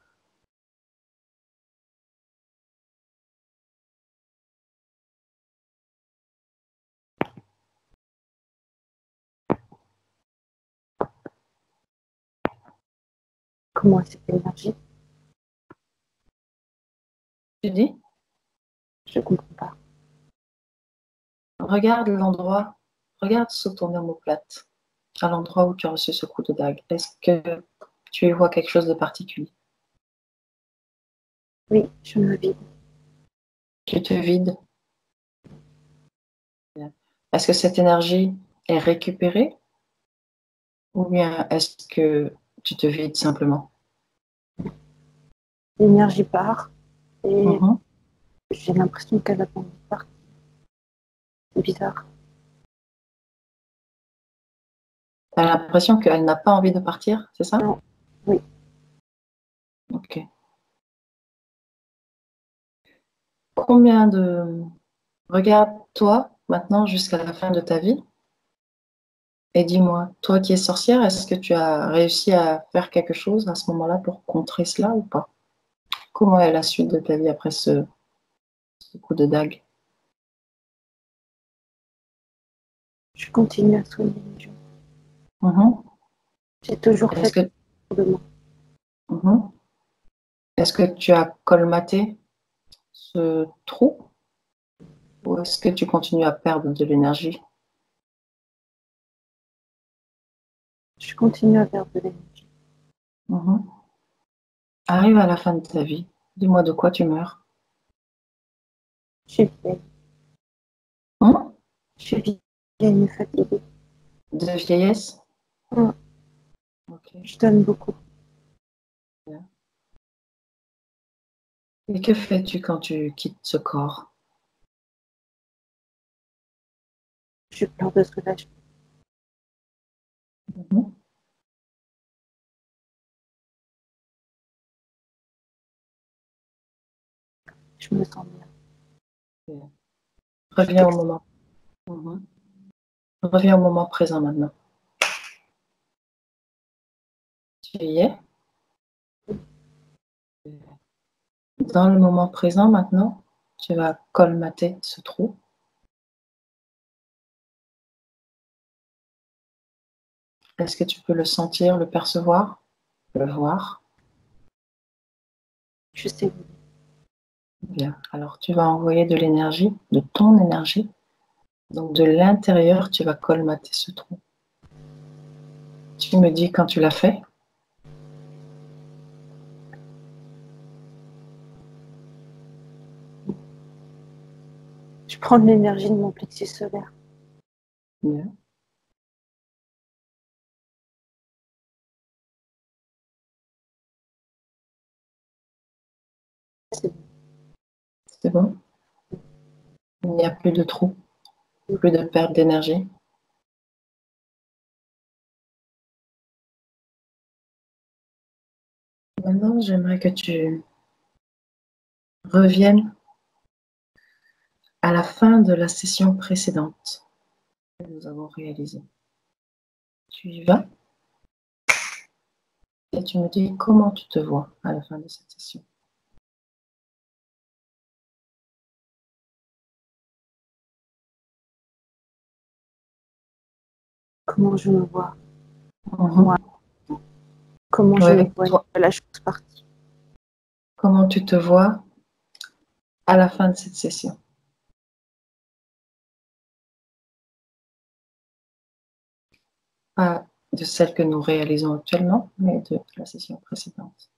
Comment est cette énergie? Tu dis? Je comprends pas. Regarde l'endroit. Regarde sous ton omoplate, à l'endroit où tu as reçu ce coup de dague. Est-ce que tu y vois quelque chose de particulier? Oui, je me vide. Tu te vides? Bien. Est-ce que cette énergie est récupérée ou bien est-ce que tu te vides simplement? L'énergie part et Mhm. j'ai l'impression qu'elle a pas envie de partir. C'est bizarre. Tu as l'impression qu'elle n'a pas envie de partir, c'est ça? Non, oui. Ok. Combien de... Regarde-toi maintenant jusqu'à la fin de ta vie et dis-moi, toi qui es sorcière, est-ce que tu as réussi à faire quelque chose à ce moment-là pour contrer cela ou pas? Comment est la suite de ta vie après ce coup de dague? Je continue à soigner les gens. Mhm. J'ai toujours Est-ce fait que, de moi. mhm. Est-ce que tu as colmaté ce trou ou est-ce que tu continues à perdre de l'énergie? Je continue à perdre de l'énergie. Mhm. Arrive à la fin de ta vie, dis-moi de quoi tu meurs. Je suis vieille. Hein? Je suis vieille et fatiguée. De vieillesse? Ouais, Ok. je donne beaucoup. Et que fais-tu quand tu quittes ce corps? Je pleure de soulagement. Mhm. Je me sens bien. Je suis Reviens au moment. Mhm. Reviens au moment présent maintenant. Tu y es? Dans le moment présent maintenant, tu vas colmater ce trou. Est-ce que tu peux le sentir, le percevoir, le voir? Je sais. Bien. Alors tu vas envoyer de l'énergie, de ton énergie. Donc de l'intérieur, tu vas colmater ce trou. Tu me dis quand tu l'as fait. Je prends de l'énergie de mon plexus solaire. Bien. C'est bon. C'est bon? Il n'y a plus de trou, plus de perte d'énergie. Maintenant, j'aimerais que tu reviennes à la fin de la session précédente que nous avons réalisée. Tu y vas et tu me dis comment tu te vois à la fin de cette session. Comment je me vois? Moi. Mhm. Comment je me Ouais, vois toi, la chose partie. comment tu te vois à la fin de cette session? Pas de celle que nous réalisons actuellement, mais de la session précédente.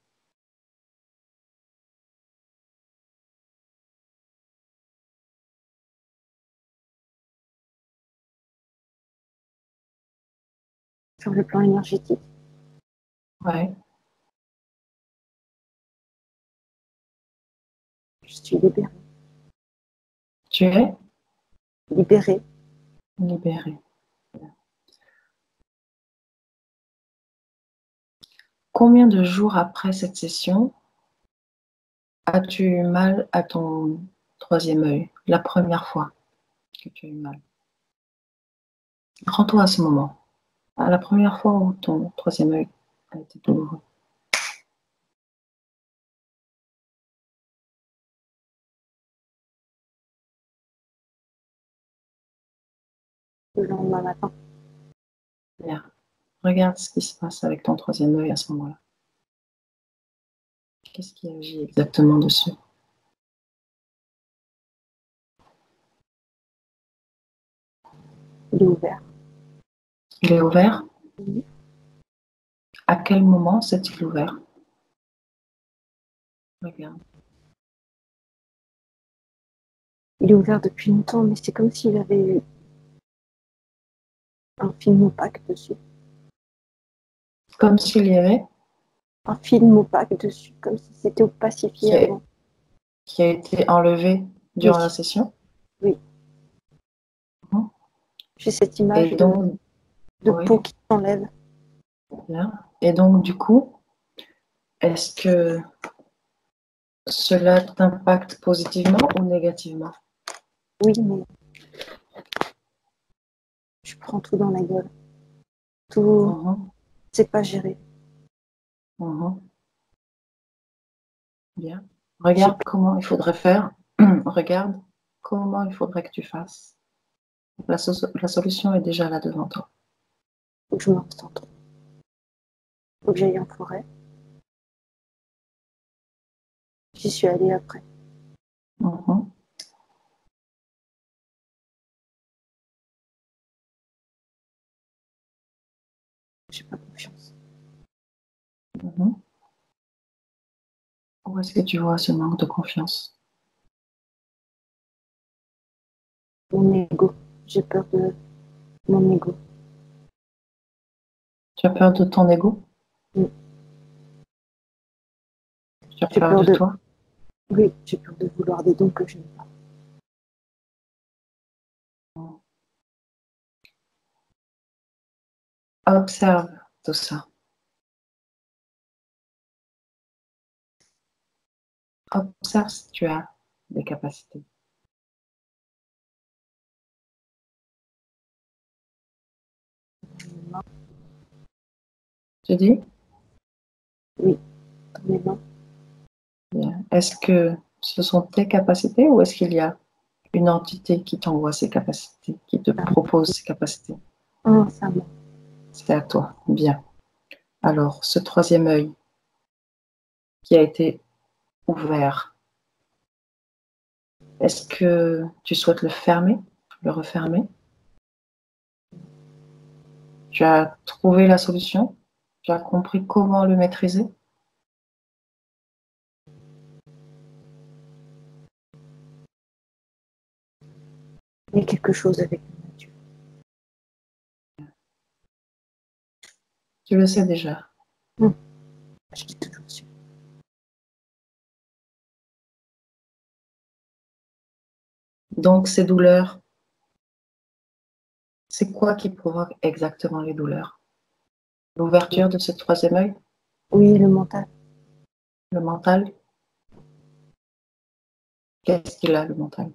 sur le plan énergétique. Ouais. Je suis libérée. Tu es Libérée. libéré. Combien de jours après cette session as-tu eu mal à ton troisième œil, la première fois que tu as eu mal? Rends-toi à ce moment, à la première fois où ton troisième œil a été douloureux. Le lendemain matin. Bien. Regarde ce qui se passe avec ton troisième œil à ce moment-là. Qu'est-ce qui agit exactement dessus? Il est ouvert. Il est ouvert? Oui. À quel moment s'est-il ouvert? Regarde. Il est ouvert depuis longtemps, mais c'est comme s'il avait eu un film opaque dessus. Comme s'il y avait Un film opaque dessus, comme si c'était opacifié avant. qui a été enlevé durant la session? Oui. Mhm. J'ai cette image Et donc, de oui, peau qui s'enlève. bien. Et donc, du coup, est-ce que cela t'impacte positivement ou négativement? Oui, mais je prends tout dans la gueule. Tout, Mhm. c'est pas géré. Mhm. Bien. Regarde comment il faudrait faire. Regarde comment il faudrait que tu fasses. La solution est déjà là devant toi. Faut que je me recentre. Faut que j'aille en forêt. J'y suis allée après. Mhm. J'ai pas confiance. Mhm. Où est-ce que tu vois ce manque de confiance? Mon ego. J'ai peur de mon ego. Tu as peur de ton ego? Oui. Tu as J'ai peur peur de de. toi? Oui, j'ai peur de vouloir des dons que je n'ai pas. Observe tout ça. Observe si tu as des capacités. Mes mains. Tu dis? Oui, dans mes mains. Bien. Est-ce que ce sont tes capacités ou est-ce qu'il y a une entité qui t'envoie ces capacités, qui te propose ces capacités? Ça ment. C'est à toi. Bien. Alors, ce troisième œil qui a été ouvert, est-ce que tu souhaites le fermer, le refermer? Tu as trouvé la solution? Tu as compris comment le maîtriser? Il y a quelque chose avec la nature. Tu le sais déjà. Je dis toujours su. Donc, ces douleurs, c'est quoi qui provoque exactement les douleurs? L'ouverture de ce troisième œil, Oui, le mental. le mental? Qu'est-ce qu'il a, le mental?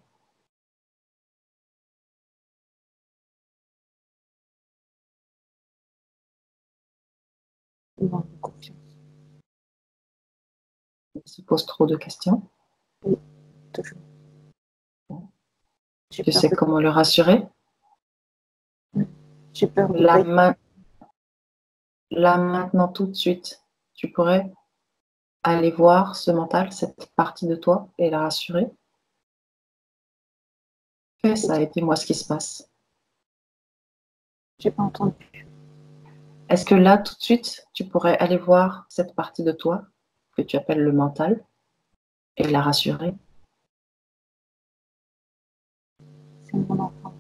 Il manque de confiance. Il se pose trop de questions. Oui, toujours. J'ai Tu peur sais de. comment le rassurer? J'ai peur de Là, pas. là, maintenant, tout de suite, tu pourrais aller voir ce mental, cette partie de toi, et la rassurer. Fais ça et dis-moi ce qui se passe. J'ai pas entendu. Est-ce que là, tout de suite, tu pourrais aller voir cette partie de toi que tu appelles le mental et la rassurer? C'est mon enfant.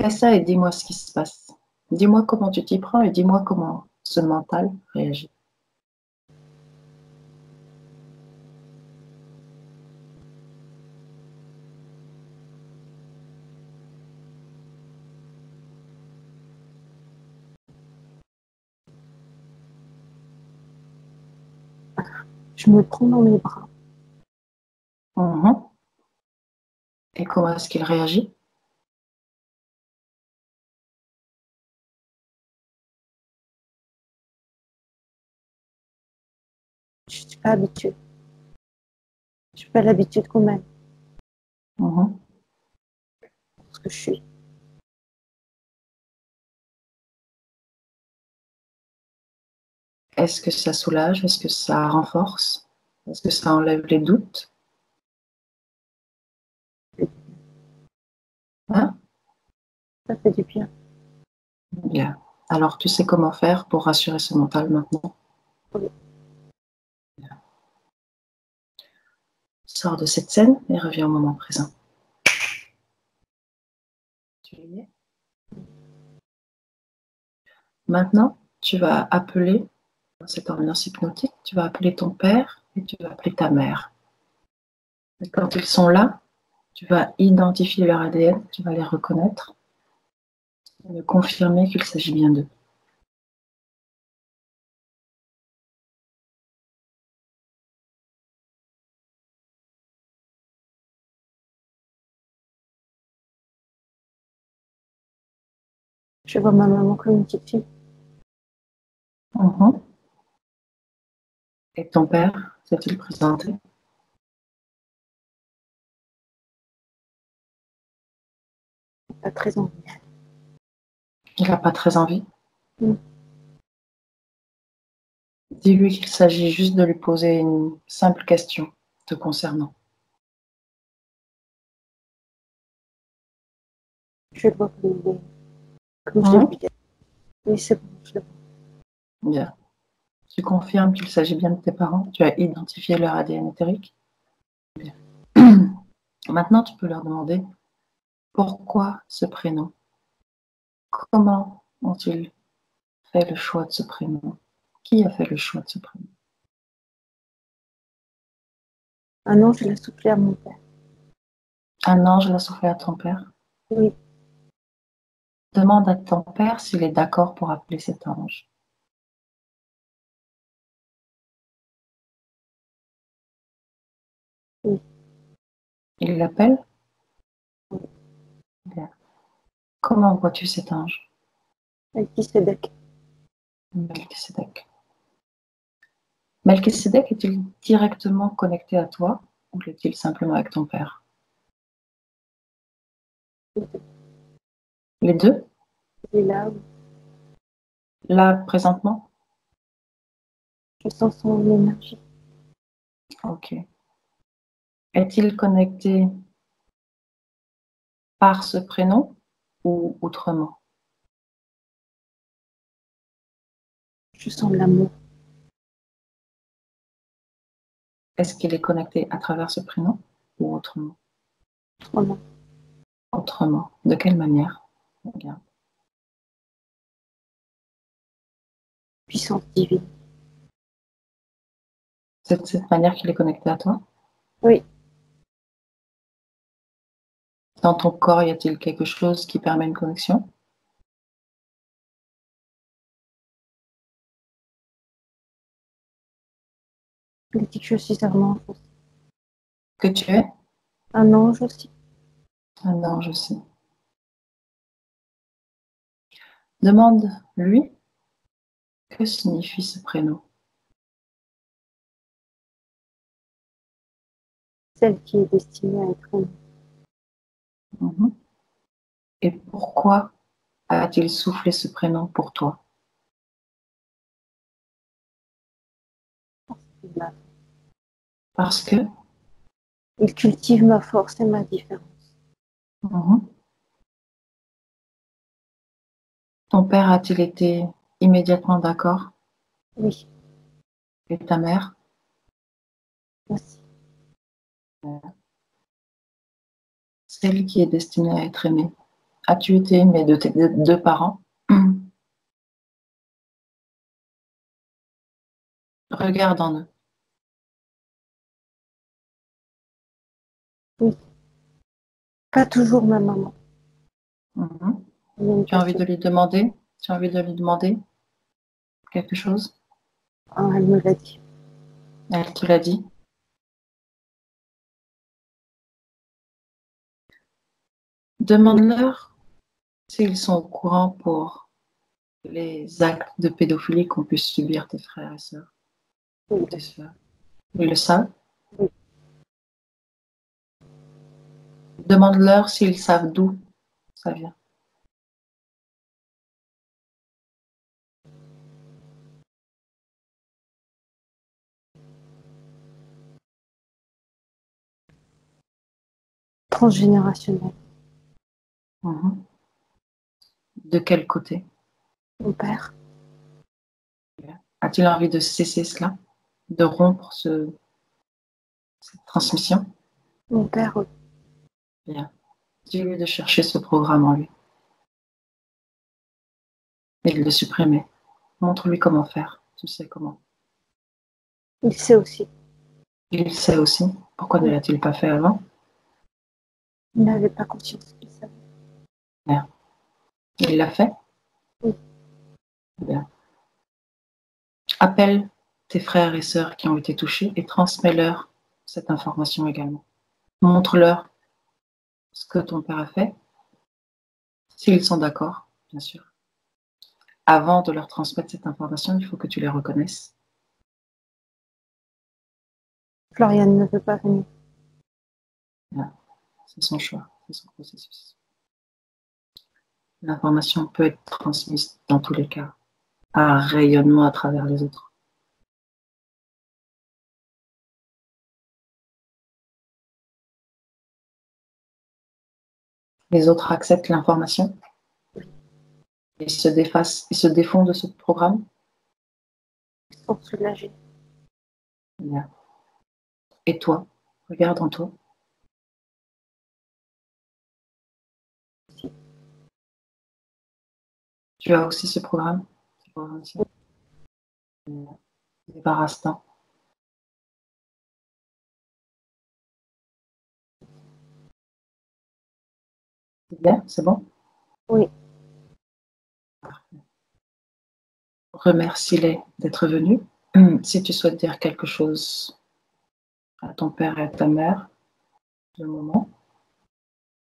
Fais ça et dis-moi ce qui se passe. Dis-moi comment tu t'y prends et dis-moi comment ce mental réagit. Je me prends dans mes bras. Mhm. Et comment est-ce qu'il réagit? Je ne suis pas habituée. Je n'ai pas l'habitude qu'on m'aime Mhm. pour ce que je suis. Est-ce que ça soulage? Est-ce que ça renforce? Est-ce que ça enlève les doutes? Hein? Ça fait du bien. Bien. Alors, tu sais comment faire pour rassurer ce mental maintenant? Oui. Sors de cette scène et reviens au moment présent. Tu y es? Maintenant, tu vas appeler, dans cette ambiance hypnotique, tu vas appeler ton père et tu vas appeler ta mère. Et quand ils sont là, tu vas identifier leur ADN, tu vas les reconnaître et me confirmer qu'il s'agit bien d'eux. Je vois ma maman comme une petite fille. Mhm. Et ton père, s'est-il présenté? Pas très envie. Il n'a pas très envie. Mm. Dis-lui qu'il s'agit juste de lui poser une simple question te concernant. Je le vois comme je l'ai Mhm. vu. Oui, c'est bon, je le vois. Bien. Tu confirmes qu'il s'agit bien de tes parents? Tu as identifié leur ADN éthérique? Bien. Maintenant, tu peux leur demander pourquoi ce prénom? Comment ont-ils fait le choix de ce prénom? Qui a fait le choix de ce prénom? Un ange l'a soufflé à mon père. Un ange l'a soufflé à ton père? Oui, Demande à ton père s'il est d'accord pour appeler cet ange. oui. Il l'appelle? Oui. Bien. Comment vois-tu cet ange? Melchisedec. Melchisedec. Melchisedec est-il directement connecté à toi ou l'est-il simplement avec ton père? Les deux? Il est là, oui. Là, présentement? Je sens son énergie. Ok. Est-il connecté par ce prénom ou autrement? Je sens l'amour. Est-ce qu'il est connecté à travers ce prénom ou autrement? Autrement. Autrement. De quelle manière? Regarde. Puissance divine. C'est de cette manière qu'il est connecté à toi? Oui, Dans ton corps, y a-t-il quelque chose qui permet une connexion? il dit que je suis un ange aussi. Que tu es? Un ange aussi. Un ange aussi. Demande-lui que signifie ce prénom. Celle qui est destinée à être aimée. Mhm. Et pourquoi a-t-il soufflé ce prénom pour toi? Parce que Il cultive ma force et ma différence. mhm. Ton père a-t-il été immédiatement d'accord? Oui, Et ta mère? aussi. Celle qui est destinée à être aimée. As-tu été aimée de tes deux parents? Regarde en eux. Oui. Pas toujours ma maman. Mhm. Il y a une Tu as envie petite- de lui demander? Tu as envie de lui demander quelque chose? Ah, elle me l'a dit. Elle te l'a dit. Demande-leur s'ils sont au courant pour les actes de pédophilie qu'ont pu subir tes frères et sœurs, Oui. tes sœurs. Ils le savent. Oui. Demande-leur s'ils savent d'où ça vient. Transgénérationnel. Mhm. De quel côté? Mon père. A-t-il envie de cesser cela? De rompre cette transmission? Mon père, oui. Bien. Dis-lui de chercher ce programme en lui et de le supprimer. Montre-lui comment faire. Tu sais comment. Il sait aussi. Il sait aussi. Pourquoi ne Oui. l'a-t-il pas fait avant? Il n'avait pas conscience qu'il savait. Bien. Il l'a fait? Oui. Bien. Appelle tes frères et sœurs qui ont été touchés et transmets-leur cette information également. Montre-leur ce que ton père a fait, s'ils sont d'accord, bien sûr. Avant de leur transmettre cette information, il faut que tu les reconnaisses. Floriane ne veut pas venir. Bien. C'est son choix, c'est son processus. L'information peut être transmise dans tous les cas, par rayonnement à travers les autres. Les autres acceptent l'information, ils se défacent, ils se défont de ce programme. Ils sont soulagés. Bien. Et toi, regarde en toi. Tu as aussi ce programme aussi. Débarrasse-t'en. C'est bien, c'est bon? Oui. Remercie-les d'être venus. Si tu souhaites dire quelque chose à ton père et à ta mère, c'est le moment.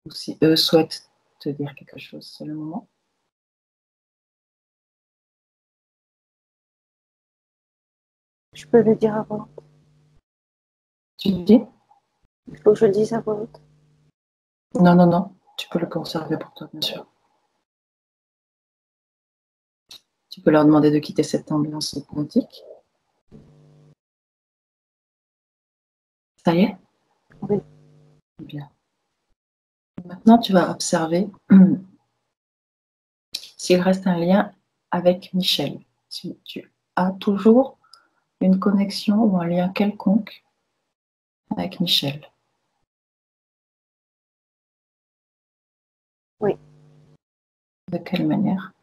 Ou si eux souhaitent te dire quelque chose, c'est le moment. Je peux le dire à voix haute. Tu dis? Il faut que je le dise à voix haute. Non, non, non. Tu peux le conserver pour toi, bien sûr. Tu peux leur demander de quitter cette ambiance hypnotique. Ça y est? Oui. Bien. Maintenant, tu vas observer s'il reste un lien avec Michel. Si tu as toujours une connexion ou un lien quelconque avec Michel. Oui. De quelle manière?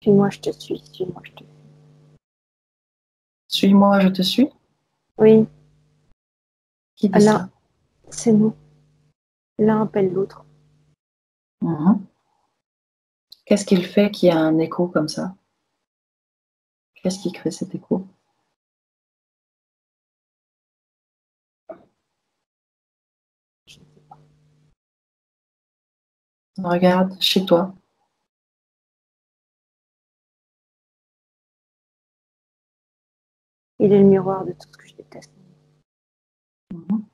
Suis-moi, je te suis. Suis-moi, je te suis. Suis-moi, je te suis. Oui. Qui dit L'un, ça? c'est nous. L'un appelle l'autre. Mhm. Qu'est-ce qu'il fait qu'il y a un écho comme ça? Qu'est-ce qui crée cet écho? Je ne sais pas. Regarde chez toi. Il est le miroir de tout ce que je déteste. Mhm.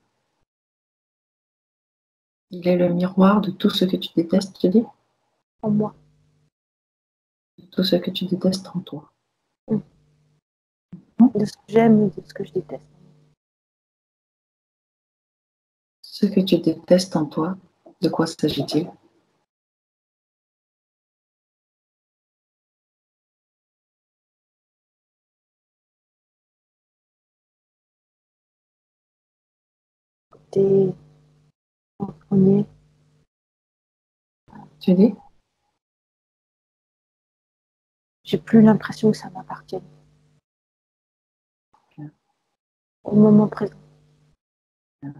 Il est le miroir de tout ce que tu détestes, tu dis? En moi. De tout ce que tu détestes en toi. Mm. Mhm. De ce que j'aime et de ce que je déteste. Ce que tu détestes en toi, de quoi s'agit-il? T'es en premier. Tu dis? j'ai plus l'impression que ça m'appartienne. Bien. Au moment présent. Bien.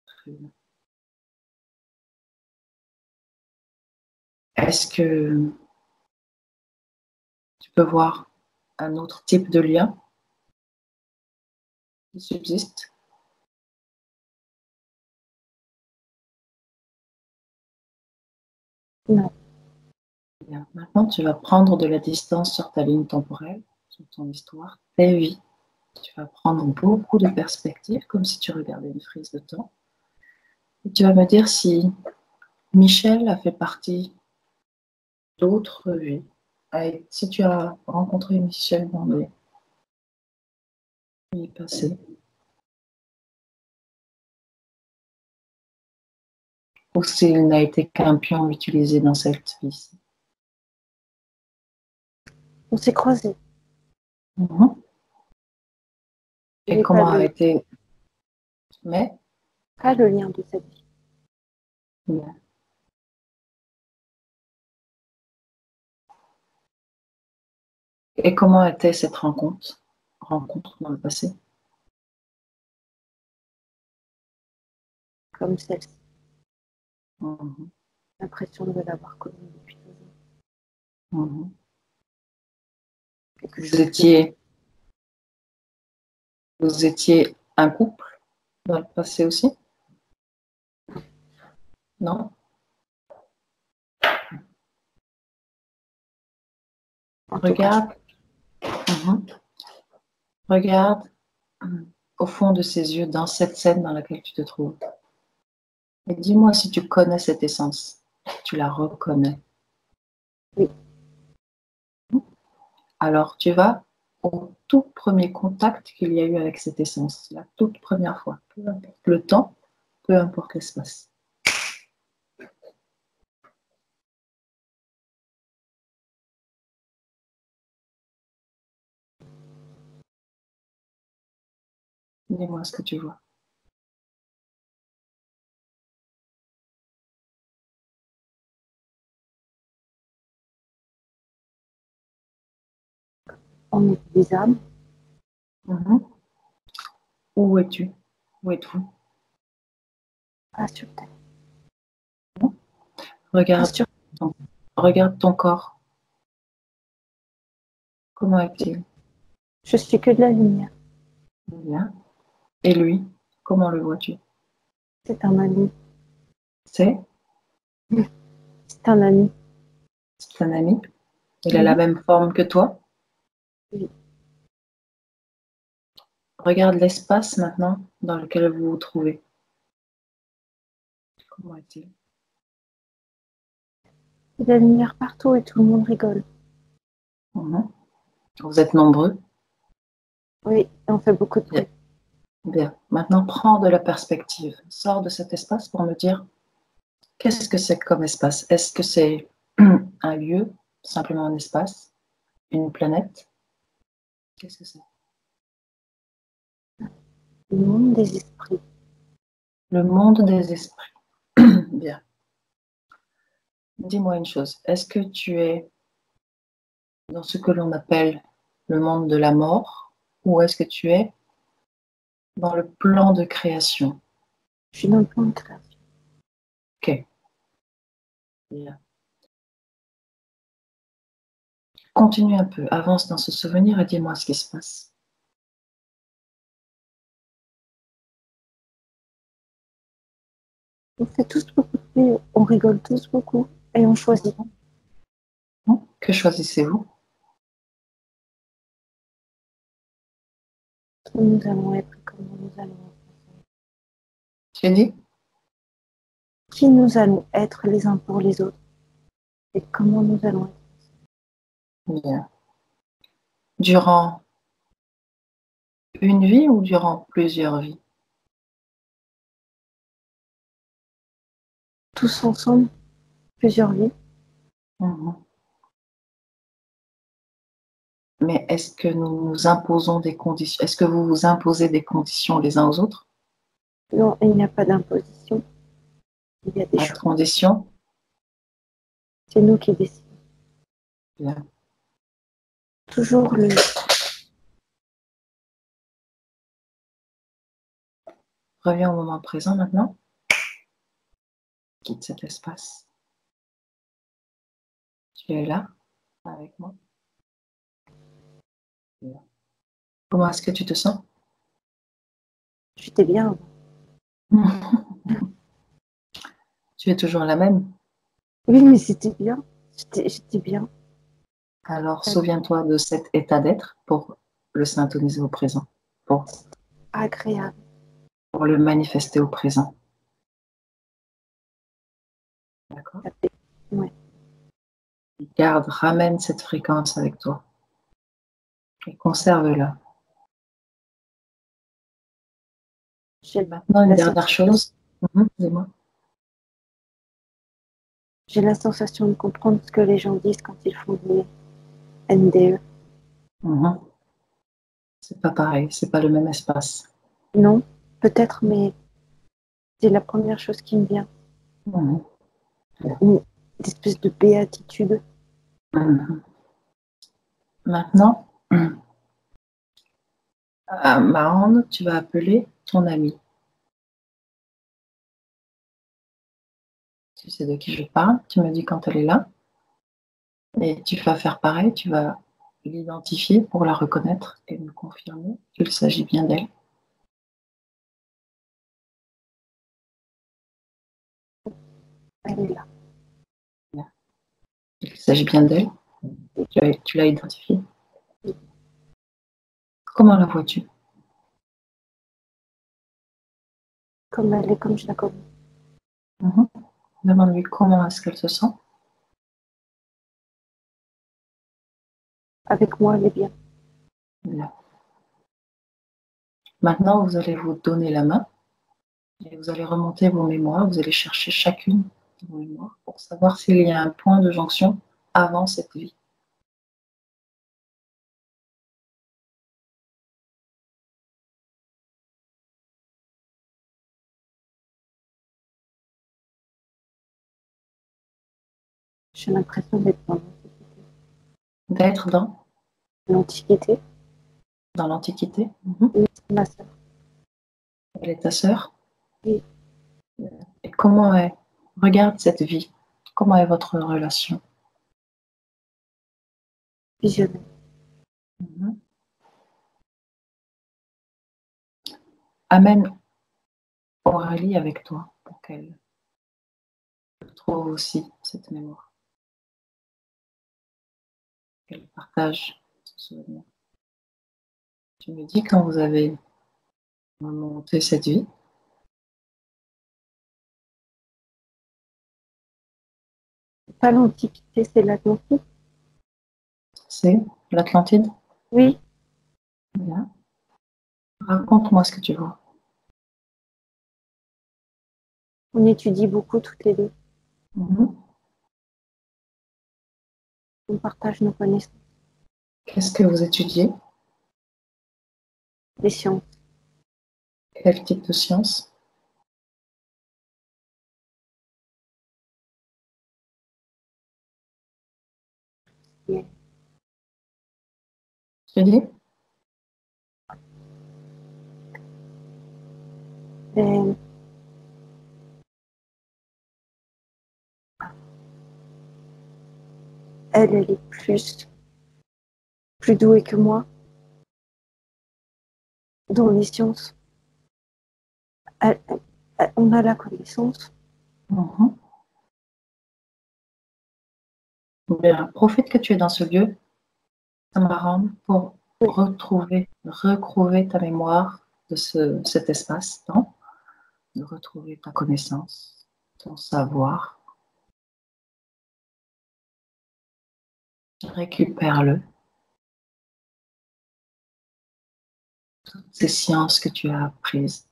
Très bien. Est-ce que tu peux voir un autre type de lien qui subsiste? Non. Bien. Maintenant, tu vas prendre de la distance sur ta ligne temporelle, sur ton histoire, ta vie. Tu vas prendre beaucoup de perspectives, comme si tu regardais une frise de temps. Et tu vas me dire si Michel a fait partie d'autres vies. Si tu as rencontré Michel dans les vies passées, ou s'il n'a été qu'un pion utilisé dans cette vie-ci. On s'est croisés. Et comment a été... Mais pas le lien de cette vie. bien. Et comment était cette rencontre dans le passé? Comme celle-ci. Mhm. L'impression de l'avoir connue depuis toujours. Mhm. Quelque Vous chose étiez un couple dans le passé aussi? Non? En tout cas, Regarde. Mhm. Regarde au fond de ses yeux dans cette scène dans laquelle tu te trouves. Et dis-moi si tu connais cette essence. Tu la reconnais. oui. Alors tu vas au tout premier contact qu'il y a eu avec cette essence, la toute première fois. Peu importe le temps, peu importe l'espace. Dis-moi ce que tu vois. On est des âmes. Mhm. Où es-tu? Où êtes-vous? Pas sur terre. Regarde ton corps. Comment est-il? Je suis que de la lumière. Bien. Et lui, comment le vois-tu? C'est un ami. C'est un ami. C'est un ami? Il a la Oui. même forme que toi? Oui. Regarde l'espace maintenant dans lequel vous vous trouvez. Comment est-il? Il y a de la lumière partout et tout le monde rigole. Mhm. Vous êtes nombreux? Oui, on fait beaucoup de bruit. Bien. Maintenant, prends de la perspective. Sors de cet espace pour me dire qu'est-ce que c'est comme espace? Est-ce que c'est un lieu, simplement un espace, une planète? Qu'est-ce que c'est? Le monde des esprits. Le monde des esprits. Bien. Dis-moi une chose. Est-ce que tu es dans ce que l'on appelle le monde de la mort ou est-ce que tu es dans le plan de création? Je suis dans le plan de création. Ok. Bien. Continue un peu, avance dans ce souvenir et dis-moi ce qui se passe. On fait tous beaucoup de bruit, on rigole tous beaucoup et on choisit. Que choisissez-vous? Nous allons être comme nous allons être. Tu as dit? Qui nous allons être les uns pour les autres et comment nous allons être. Bien. Durant une vie ou durant plusieurs vies? Tous ensemble, plusieurs vies. Mhm. Mais est-ce que nous nous imposons des conditions? Est-ce que vous vous imposez des conditions les uns aux autres? Non, il n'y a pas d'imposition. Il y a des Pas de choix. conditions? C'est nous qui décidons. Bien. Toujours le... Reviens au moment présent maintenant. Quitte cet espace. Tu es là, avec moi. Bien. Comment est-ce que tu te sens? J'étais bien. Tu es toujours la même. Oui, mais c'était bien. J'étais bien. Alors, souviens-toi de cet état d'être pour le syntoniser au présent, pour Agréable. le manifester au présent. D'accord? Ouais. Garde, ramène cette fréquence avec toi et conserve-la. Maintenant, une dernière chose. Dis-moi. J'ai la sensation de comprendre ce que les gens disent quand ils font des NDE. C'est pas pareil, c'est pas le même espace. Non, peut-être, mais c'est la première chose qui me vient. Une espèce de béatitude. Maintenant, Marande, tu vas appeler ton ami. Tu sais de qui je parle, tu me dis quand elle est là. Et tu vas faire pareil, tu vas l'identifier pour la reconnaître et me confirmer qu'il s'agit bien d'elle. Elle est là. Il s'agit bien d'elle. Tu l'as identifiée. Oui. Comment la vois-tu? Comme elle est, comme je la connais. Demande-lui comment est-ce qu'elle se sent. Avec moi, elle est bien. Bien. Maintenant, vous allez vous donner la main et vous allez remonter vos mémoires. Vous allez chercher chacune de vos mémoires pour savoir s'il y a un point de jonction avant cette vie. J'ai l'impression d'être dans D'être l'Antiquité. dans l'Antiquité. Oui, c'est ma sœur. Elle est ta sœur. Oui. Et comment est, regarde cette vie, comment est votre relation? Visionnaire. Amène Aurélie avec toi pour qu'elle trouve aussi cette mémoire, qu'elle partage ce souvenir. Tu me dis quand vous avez monté cette vie. Pas l'Antiquité, c'est l'Atlantide. C'est l'Atlantide? Oui. Bien. Raconte-moi ce que tu vois. On étudie beaucoup toutes les deux. On partage nos connaissances. Qu'est-ce que vous étudiez? Les sciences. Quel type de science? Oui. Tu dis? Et elle est plus douée que moi dans les sciences. On a la connaissance. Bien. Profite que tu es dans ce lieu, Tamarande, pour recrouver ta mémoire de cet espace-temps, de retrouver ta connaissance, ton savoir. Récupère-le. Toutes ces sciences que tu as apprises.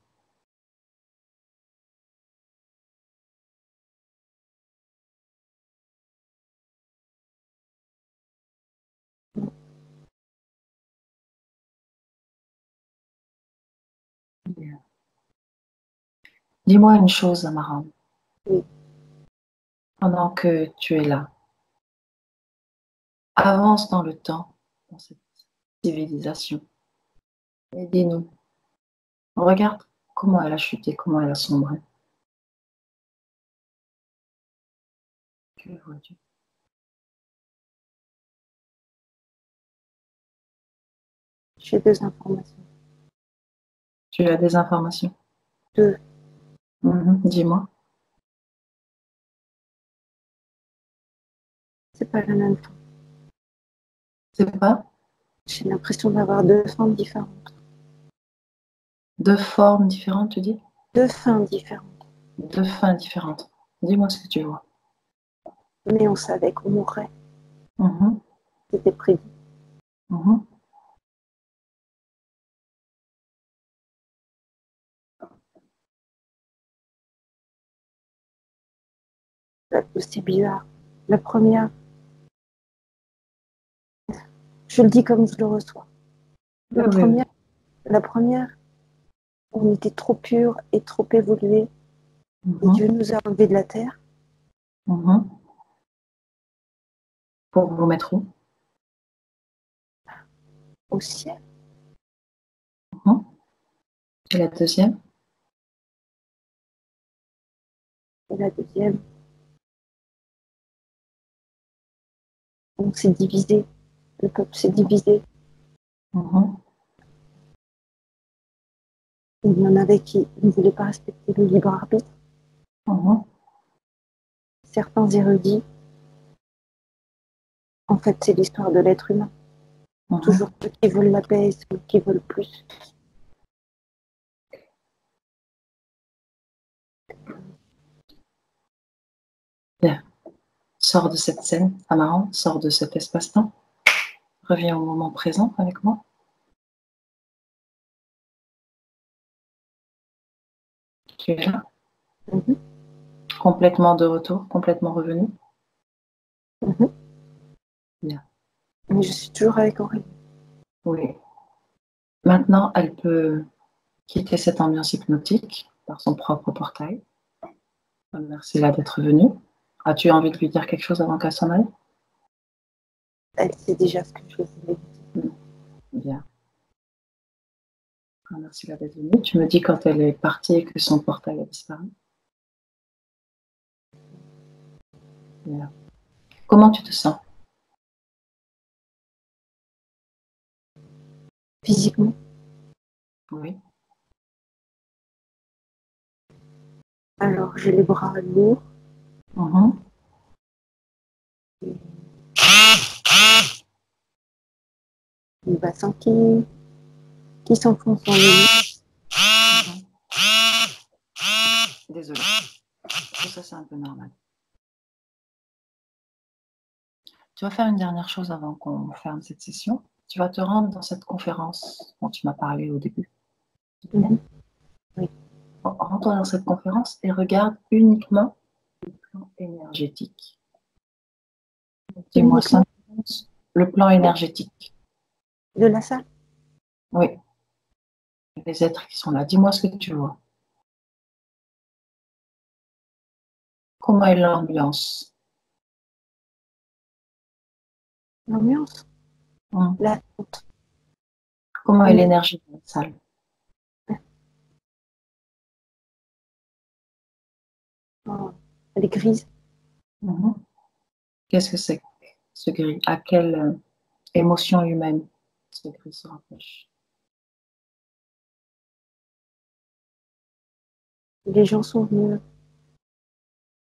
Bien. Dis-moi une chose, Amarante. Oui. Pendant que tu es là, avance dans le temps, dans cette civilisation, et dis-nous, regarde comment elle a chuté, comment elle a sombré. Que vois-tu? J'ai deux informations. Tu as des informations? Deux. Dis-moi. C'est pas la même femme. C'est pas J'ai l'impression d'avoir deux femmes différentes. deux formes différentes, tu dis? Deux fins différentes. Deux fins différentes. Dis-moi ce que tu vois. Mais on savait qu'on mourrait. Mhm, C'était prévu. mhm. C'est bizarre. La première, je le dis comme je le reçois. Oui, oui, oui. La première, on était trop purs et trop évolués. Et Mhm, Dieu nous a enlevés de la terre mhm. Pour vous mettre où? au ciel. Mhm. Et la deuxième? Et la deuxième, on s'est divisé. Le peuple s'est divisé. Mhm, Il y en avait qui ne voulaient pas respecter le libre arbitre. mhm, Certains érudits, en fait, c'est l'histoire de l'être humain. mhm. Toujours ceux qui veulent la paix et ceux qui veulent plus. Bien. Sors de cette scène amarrante, sors de cet espace-temps. Reviens au moment présent avec moi. Tu es là, Mhm, complètement de retour, complètement revenu. mhm. Bien. Mais je suis toujours avec Aurélie. Oui. Maintenant, elle peut quitter cette ambiance hypnotique par son propre portail. Merci-la d'être venue. As-tu envie de lui dire quelque chose avant qu'elle s'en aille? Elle sait déjà ce que je voulais dire. Bien. Merci-la d'être venue. Tu me dis quand elle est partie et que son portail a disparu. Bien. Comment tu te sens? Physiquement, Oui. alors j'ai les bras lourds. Mhm. Le bassin qui s'enfonce dans le lit. Désolée. Tout ça, c'est un peu normal. Tu vas faire une dernière chose avant qu'on ferme cette session. Tu vas te rendre dans cette conférence dont tu m'as parlé au début. Mhm. Oui. Rends-toi dans cette conférence et regarde uniquement le plan énergétique. Dis-moi Uniquement 5 secondes. Le plan énergétique. de la salle. Oui, les êtres qui sont là. Dis-moi ce que tu vois. Comment est l'ambiance? L'ambiance, Hum. la honte. Comment est On est- l'énergie de la salle? oh, elle est grise. Mhm. Qu'est-ce que c'est que ce gris? À quelle émotion humaine ce gris se rapproche? Les gens sont venus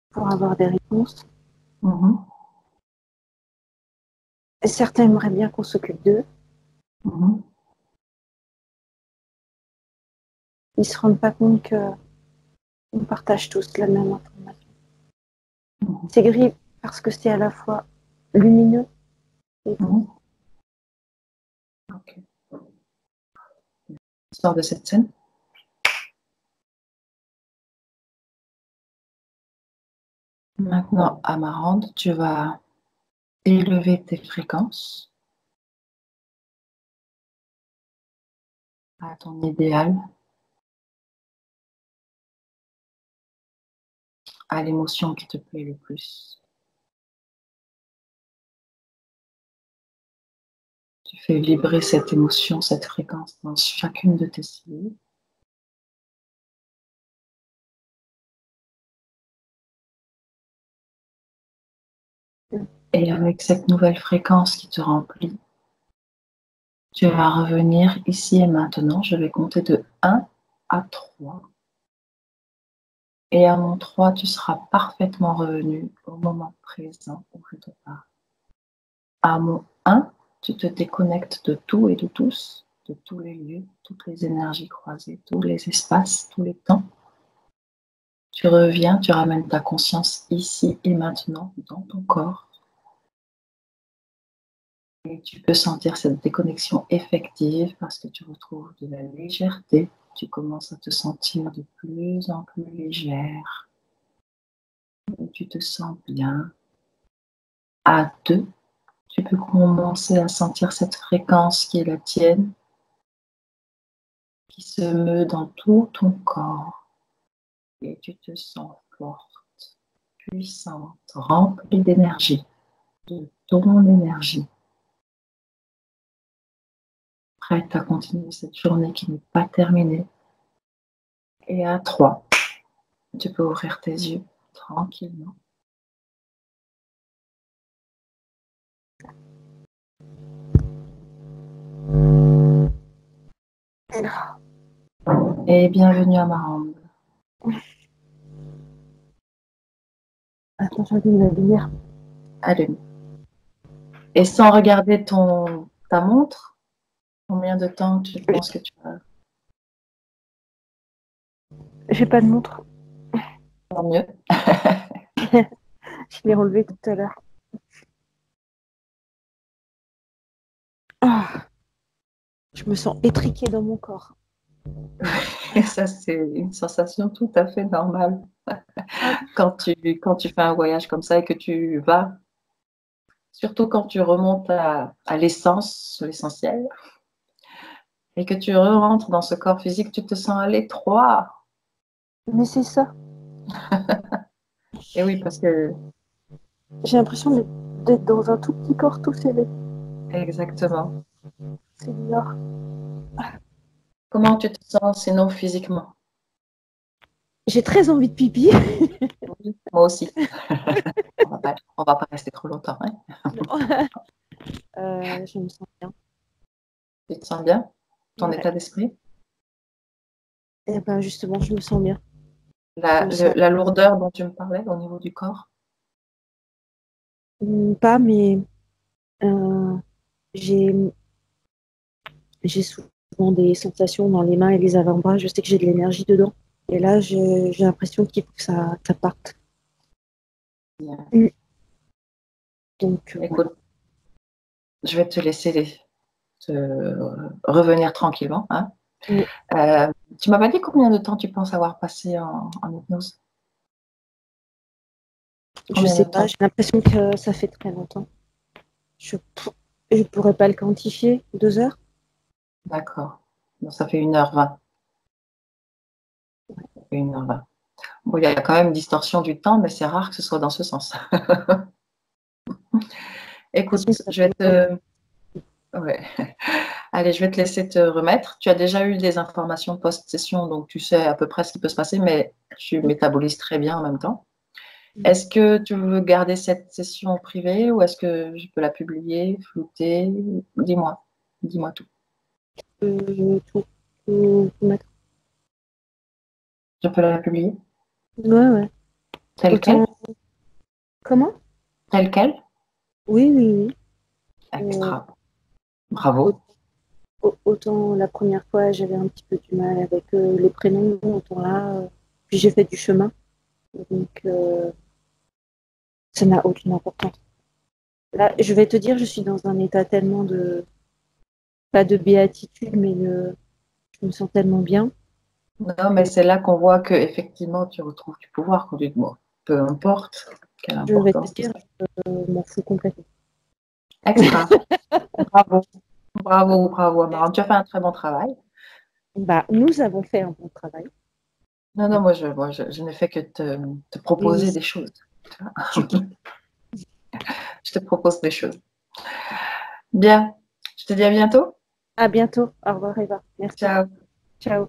pour avoir des réponses. Mhm. Et certains aimeraient bien qu'on s'occupe d'eux. Mhm. Ils ne se rendent pas compte qu'on partage tous la même information. Mhm. C'est gris parce que c'est à la fois lumineux et gris. Mhm. Ok. Sors de cette scène. Maintenant, Amarante, tu vas élever tes fréquences à ton idéal, à l'émotion qui te plaît le plus. Fais vibrer cette émotion, cette fréquence dans chacune de tes cellules. Et avec cette nouvelle fréquence qui te remplit, tu vas revenir ici et maintenant. Je vais compter de 1 à 3. Et à mon 3, tu seras parfaitement revenu au moment présent où je te parle. À mon 1, tu te déconnectes de tout et de tous, de tous les lieux, toutes les énergies croisées, tous les espaces, tous les temps. Tu reviens, tu ramènes ta conscience ici et maintenant dans ton corps. Et tu peux sentir cette déconnexion effective parce que tu retrouves de la légèreté. Tu commences à te sentir de plus en plus légère. Et tu te sens bien. À 2, tu peux commencer à sentir cette fréquence qui est la tienne, qui se meut dans tout ton corps. Et tu te sens forte, puissante, remplie d'énergie, de ton énergie. Prête à continuer cette journée qui n'est pas terminée. Et à 3, tu peux ouvrir tes yeux tranquillement. Et bienvenue à Marande. Attends, j'allume la lumière. Allume. Et sans regarder ta montre, combien de temps tu penses que tu as? J'ai pas de montre. Tant mieux. Je l'ai relevé tout à l'heure. Ah, je me sens étriquée dans mon corps. Et ça, c'est une sensation tout à fait normale. Quand tu fais un voyage comme ça et que tu vas, surtout quand tu remontes à l'essence, l'essentiel, et que tu rentres dans ce corps physique, tu te sens à l'étroit. Mais c'est ça. Et oui, parce que J'ai l'impression d'être dans un tout petit corps tout scellé. exactement. C'est bizarre. Comment tu te sens sinon physiquement? J'ai très envie de pipi. Oui, moi aussi. On va pas rester trop longtemps. Hein. Je me sens bien. Tu te sens bien? Ton Ouais. état d'esprit? Et ben justement, je me sens bien. La lourdeur dont tu me parlais au niveau du corps? Pas, mais euh, j'ai souvent des sensations dans les mains et les avant-bras. Je sais que j'ai de l'énergie dedans. Et là, j'ai l'impression qu'il faut que ça parte. Bien. Donc, Écoute, je vais te laisser revenir tranquillement. Hein. Oui. Tu m'as pas dit combien de temps tu penses avoir passé en hypnose? Je sais pas, j'ai l'impression que ça fait très longtemps. Je pourrais pas le quantifier. 2 heures? D'accord. Donc, ça fait 1h20. Ça fait 1h20. Bon, il y a quand même distorsion du temps, mais c'est rare que ce soit dans ce sens. Écoute, je vais te... Ouais. Allez, je vais te laisser te remettre. Tu as déjà eu des informations post-session, donc tu sais à peu près ce qui peut se passer, mais tu métabolises très bien en même temps. Est-ce que tu veux garder cette session privée ou est-ce que je peux la publier, flouter? Dis-moi. Dis-moi tout. Tout mettre. Je peux la publier? Ouais. Telle Autant... quelle? Comment? Telle quelle? Oui. Extra. Bravo. Autant la première fois, j'avais un petit peu du mal avec les prénoms, autant là, puis j'ai fait du chemin. Donc, ça n'a aucune importance. Là, je vais te dire, je suis dans un état tellement pas de béatitude, mais je me sens tellement bien. Non, mais c'est là qu'on voit que effectivement tu retrouves du pouvoir quand tu te vois. Peu importe quelle Je vais te importance. dire, je m'en fous complètement. Extra. Bravo. Bravo, Amara. Tu as fait un très bon travail. Bah, nous avons fait un bon travail. Non, je n'ai fait que te proposer des choses. Je te propose des choses. Bien. Je te dis à bientôt. À bientôt. Au revoir, Eva. Merci. Ciao. Ciao.